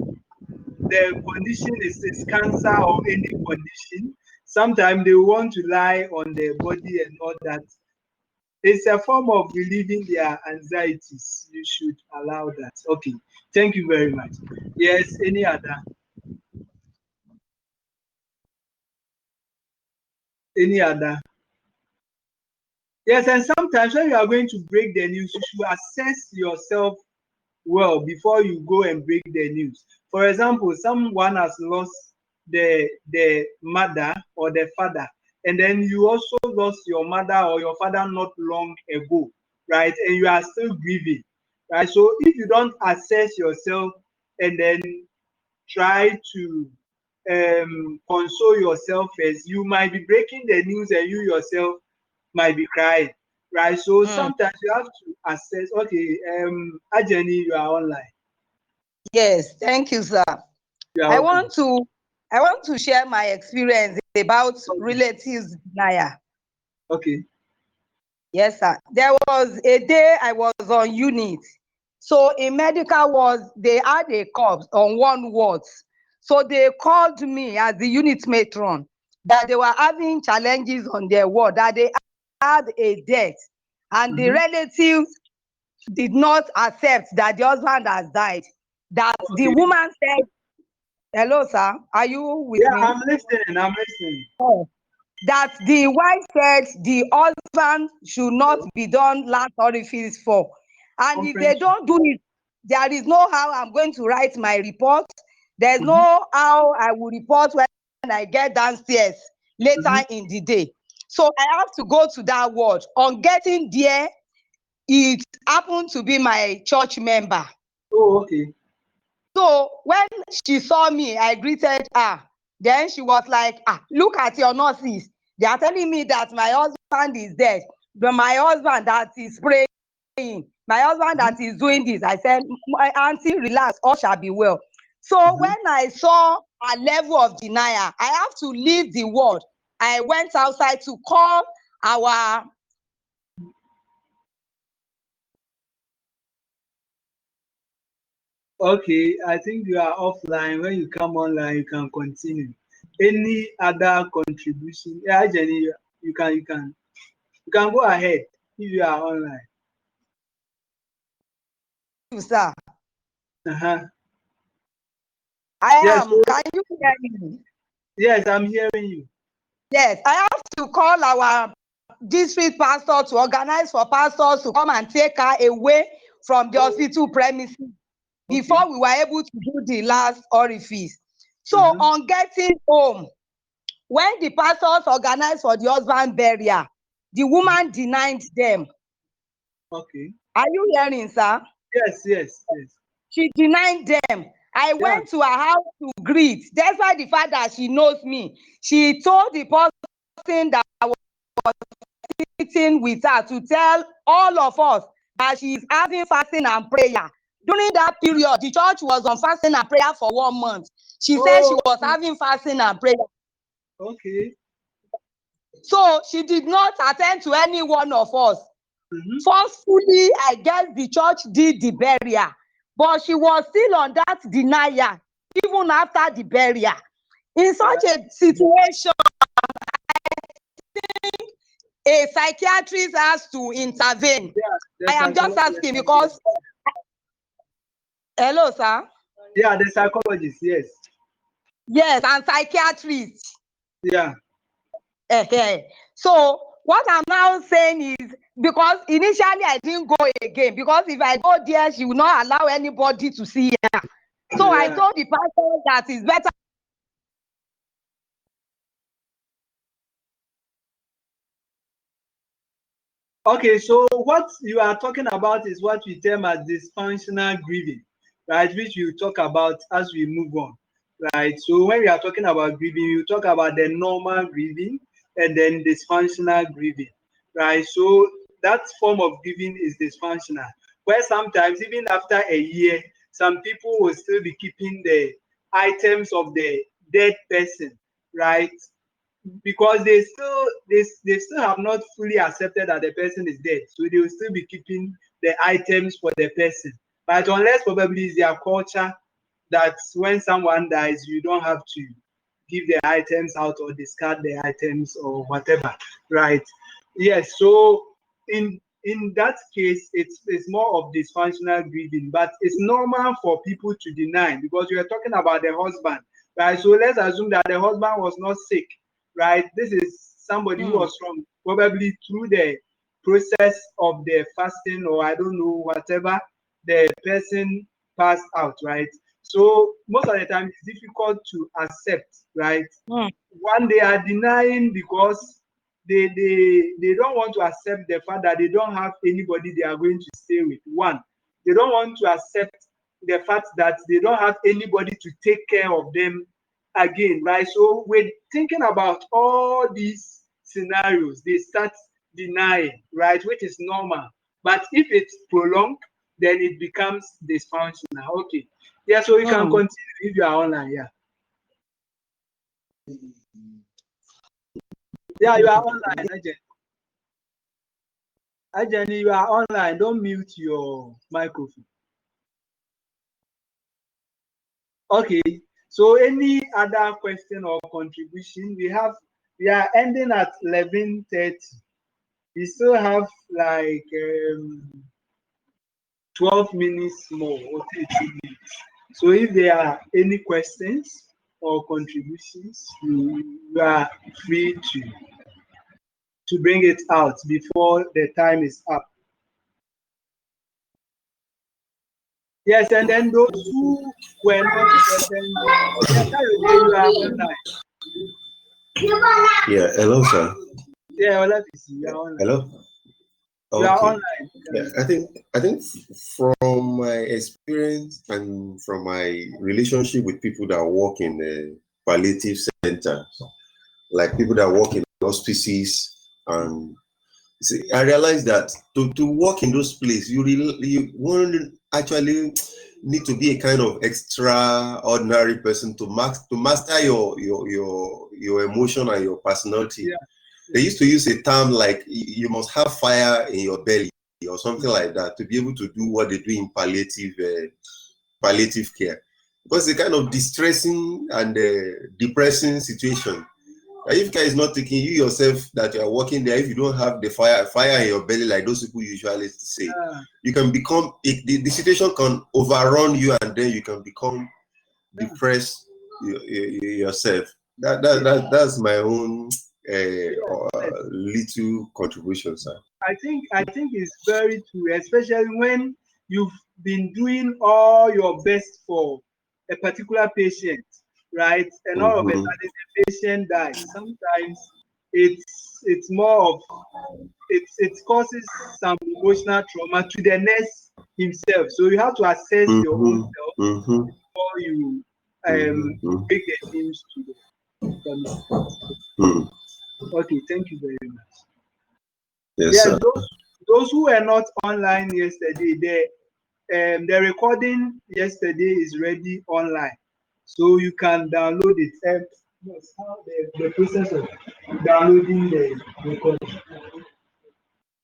the condition is cancer or any condition. Sometimes they want to lie on their body and all that. It's a form of relieving their anxieties. You should allow that. Okay. Thank you very much. Yes, any other? Any other? Yes, and sometimes when you are going to break the news, you should assess yourself well before you go and break the news. For example, someone has lost the mother or the father, and then you also lost your mother or your father not long ago, right? And you are still grieving, right? So if you don't assess yourself and then try to console yourself first, you might be breaking the news and you yourself might be crying, right? So sometimes you have to assess. Okay, Ajani, you are online. Yes, thank you, sir. You are I welcome. want to share my experience about relatives denial. Okay. Yes, sir. There was a day I was on unit. So in medical wards, they had a corpse on one ward. So they called me as the unit matron that they were having challenges on their ward, that they had a death, and the relatives did not accept that the husband has died. That the Okay. woman said, hello, sir, are you with Yeah, me? I'm listening. I'm listening. Oh. That the wife said the husband should not be done last orifice for. And if they don't do it, there is no how I'm going to write my report. There's no how I will report when I get downstairs later in the day. So I have to go to that ward. On getting there, it happened to be my church member. Oh, okay. So when she saw me, I greeted her. Then she was like, look at your nurses. They are telling me that my husband is dead, but my husband that is praying, my husband that is doing this. I said, my auntie, relax, all shall be well. So when I saw a level of denial, I have to leave the ward. I went outside to call our Okay, I think you are offline. When you come online, you can continue. Any other contribution? Yeah, Jenny, you can go ahead if you are online. sir. Uh-huh. I Yes, am. Can you hear me? yes, I'm hearing you. Yes, I have to call our district pastor to organize for pastors to come and take her away from the hospital premises before we were able to do the last orifice. So on getting home, when the pastors organized for the husband burial, the woman denied them. Okay. Are you hearing, sir? Yes, yes, yes. She denied them. I went to her house to greet. Despite the fact that she knows me, she told the person that was sitting with her to tell all of us that she is having fasting and prayer. During that period, the church was on fasting and prayer for 1 month. She said she was having fasting and prayer. Okay. So she did not attend to any one of us. Forcefully, I guess the church did the burial, but she was still on that denial even after the burial. In such a situation, a psychiatrist has to intervene. I am just asking because, hello, sir. Yeah, the psychologist, yes. Yes, and psychiatrist. Yeah. So what I'm now saying is, because initially I didn't go again, because if I go there, she will not allow anybody to see her. So I told the pastor that it's better. Okay, so what you are talking about is what we term as dysfunctional grieving, right? Which we talk about as we move on, right? So when we are talking about grieving, you talk about the normal grieving and then dysfunctional grieving, right? So that form of grieving is dysfunctional, where sometimes even after a year, some people will still be keeping the items of the dead person, right? Because they still have not fully accepted that the person is dead, so they will still be keeping the items for the person. But unless probably it's their culture that when someone dies, you don't have to give the items out or discard the items or whatever, right? Yes. So in that case, it's more of dysfunctional grieving, but it's normal for people to deny because we are talking about the husband, right? So let's assume that the husband was not sick, right? This is somebody who was from probably through the process of the fasting or I don't know, whatever, the person passed out, right? So most of the time it's difficult to accept, right? One, they are denying because they don't want to accept the fact that they don't have anybody they are going to stay with. One, they don't want to accept the fact that they don't have anybody to take care of them again, right? So when thinking about all these scenarios, they start denying, right, which is normal. But if it's prolonged, then it becomes dysfunctional. Okay. Yeah, so you can continue if you are online. Yeah. Yeah, you are online, Ajay. Ajay, you are online. Don't mute your microphone. Okay. So any other question or contribution? We are ending at 11:30. We still have like 12 minutes more or 30 minutes. So if there are any questions or contributions, you are free to bring it out before the time is up. Yes, and then those who were not present, yes, you are online. Yeah, hello, sir. Yeah, well, you are online. Hello. You are Okay. online. Yeah, I think from my experience and from my relationship with people that work in the palliative center, like people that work in hospices, and see, I realized that to work in those places, you won't actually need to be a kind of extraordinary person to master your emotion and your personality. Yeah. They used to use a term like you must have fire in your belly or something like that to be able to do what they do in palliative care, because it's a kind of distressing and depressing situation. If care is not taking you yourself that you are working there, if you don't have the fire in your belly like those people usually say, you can become the situation can overrun you, and then you can become depressed yourself. That's my own little contribution, sir. I think it's very true, especially when you've been doing all your best for a particular patient, right? And all of a sudden the patient dies. Sometimes it's more of it causes some emotional trauma to the nurse himself. So you have to assess your own self before you take the teams to the Okay, thank you very much. Yes, sir. Those who were not online yesterday, the recording yesterday is ready online, so you can download it. That's how the process of downloading the recording.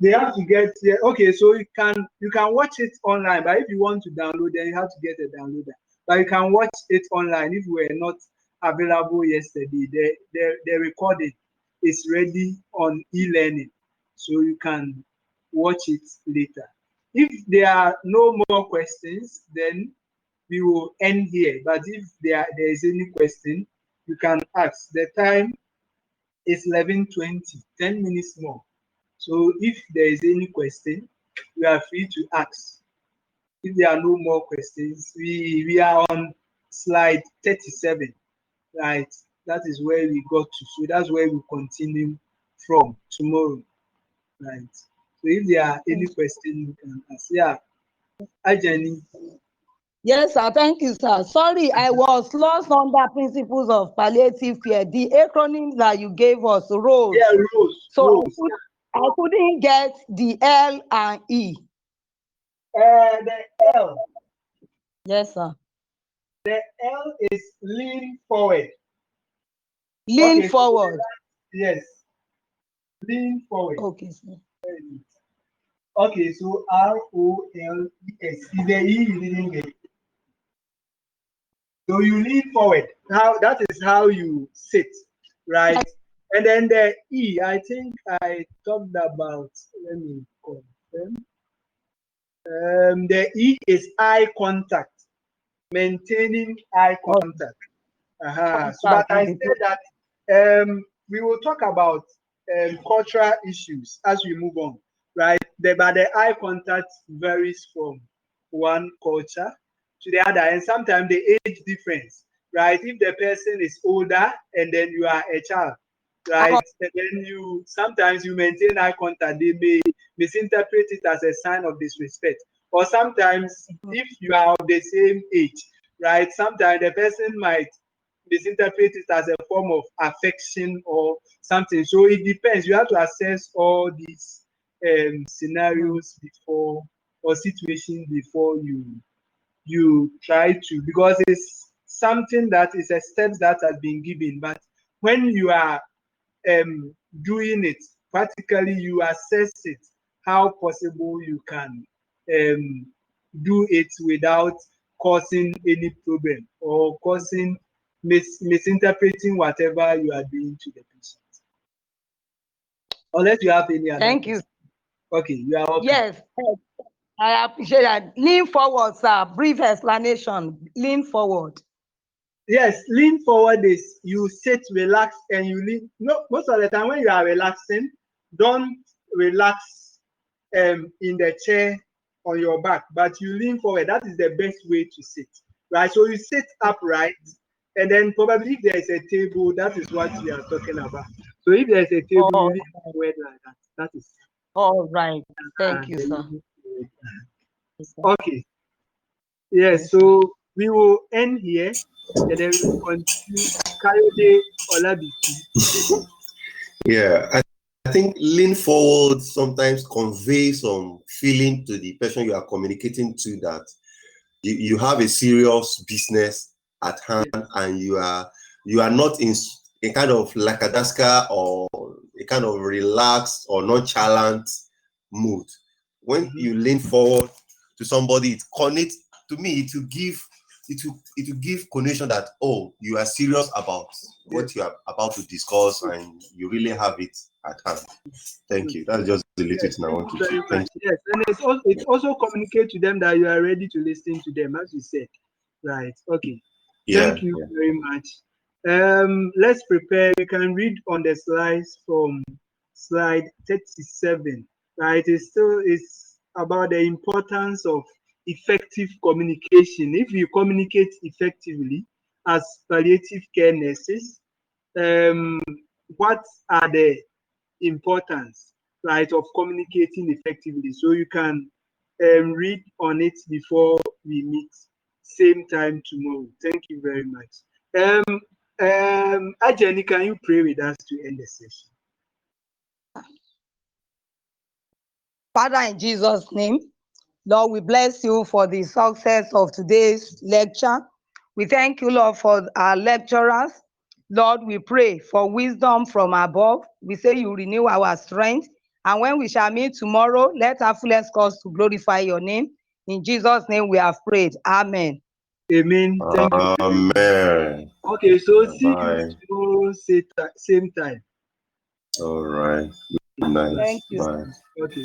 They have to get okay, so you can watch it online, but if you want to download, then you have to get a downloader. But you can watch it online if we were not available yesterday. The recording is ready on e-learning, so you can watch it later. If there are no more questions, then we will end here. But if there is any question, you can ask. The time is 11:20, 10 minutes more. So if there is any question, you are free to ask. If there are no more questions, we are on slide 37, right? That is where we got to. So that's where we continue from tomorrow, right? So if there are any questions, you can ask. Yeah. Hi, Jenny. Yes, sir. Thank you, sir. Sorry, I was lost under principles of palliative care. The acronym that you gave us, ROSE. Yeah, Rose. So Rose. I couldn't get the L and E. The L. Yes, sir. The L is lean forward. Lean forward. Yes. Lean forward. Okay, sir. Okay, so ROLES. Is the E you didn't get? So you lean forward. That is how you sit, right? And then the E, I think I talked about. Let me confirm. The E is eye contact, maintaining eye contact. So, but I said that we will talk about cultural issues as we move on, right? But the eye contact varies from one culture to the other, and sometimes the age difference, right? If the person is older and then you are a child, right? And then you sometimes you maintain eye contact, they may misinterpret it as a sign of disrespect. Or sometimes if you are of the same age, right? Sometimes the person might misinterpret it as a form of affection or something. So it depends. You have to assess all these scenarios before or situations before you try to, because it's something that is a step that has been given. But when you are doing it practically, you assess it how possible you can do it without causing any problem or causing misinterpreting whatever you are doing to the patient. Unless you have any other Thank question. you. Okay, you are welcome. Yes, I appreciate that. Lean forward, sir. Brief explanation. Lean forward. Yes, lean forward is you sit, relax, and you lean. No, most of the time when you are relaxing, don't relax in the chair on your back, but you lean forward. That is the best way to sit, right? So you sit upright, and then probably if there is a table, that is what we are talking about. So if there is a table, you lean forward like that. That is. All right. Thank you, sir. Okay. Yes, so we will end here, and then we continue. Kayode Olabisi. Yeah, I think lean forward sometimes conveys some feeling to the person you are communicating to, that you have a serious business at hand, and you are not in a kind of lackadaisical or a kind of relaxed or nonchalant mood. When you lean forward to somebody, it connects to me. It will give connection that, oh, you are serious about what you are about to discuss, and you really have it at hand. Thank you. That's just the little thing I want to say. Thank you. Yes, and it also communicate to them that you are ready to listen to them, as you said. Right. Okay. Thank you very much. Let's prepare. We can read on the slides from slide 37. Right. It's about the importance of effective communication. If you communicate effectively as palliative care nurses, what are the importance, right, of communicating effectively? So you can read on it before we meet same time tomorrow. Thank you very much. Ajani, can you pray with us to end the session? Father, in Jesus' name, Lord, we bless you for the success of today's lecture. We thank you, Lord, for our lecturers. Lord, we pray for wisdom from above. We say you renew our strength. And when we shall meet tomorrow, let our fullest cause to glorify your name. In Jesus' name we have prayed. Amen. Amen. Thank you. Amen. Okay, so see you tomorrow, same time. All right. Good night. Thank you. Bye. Okay.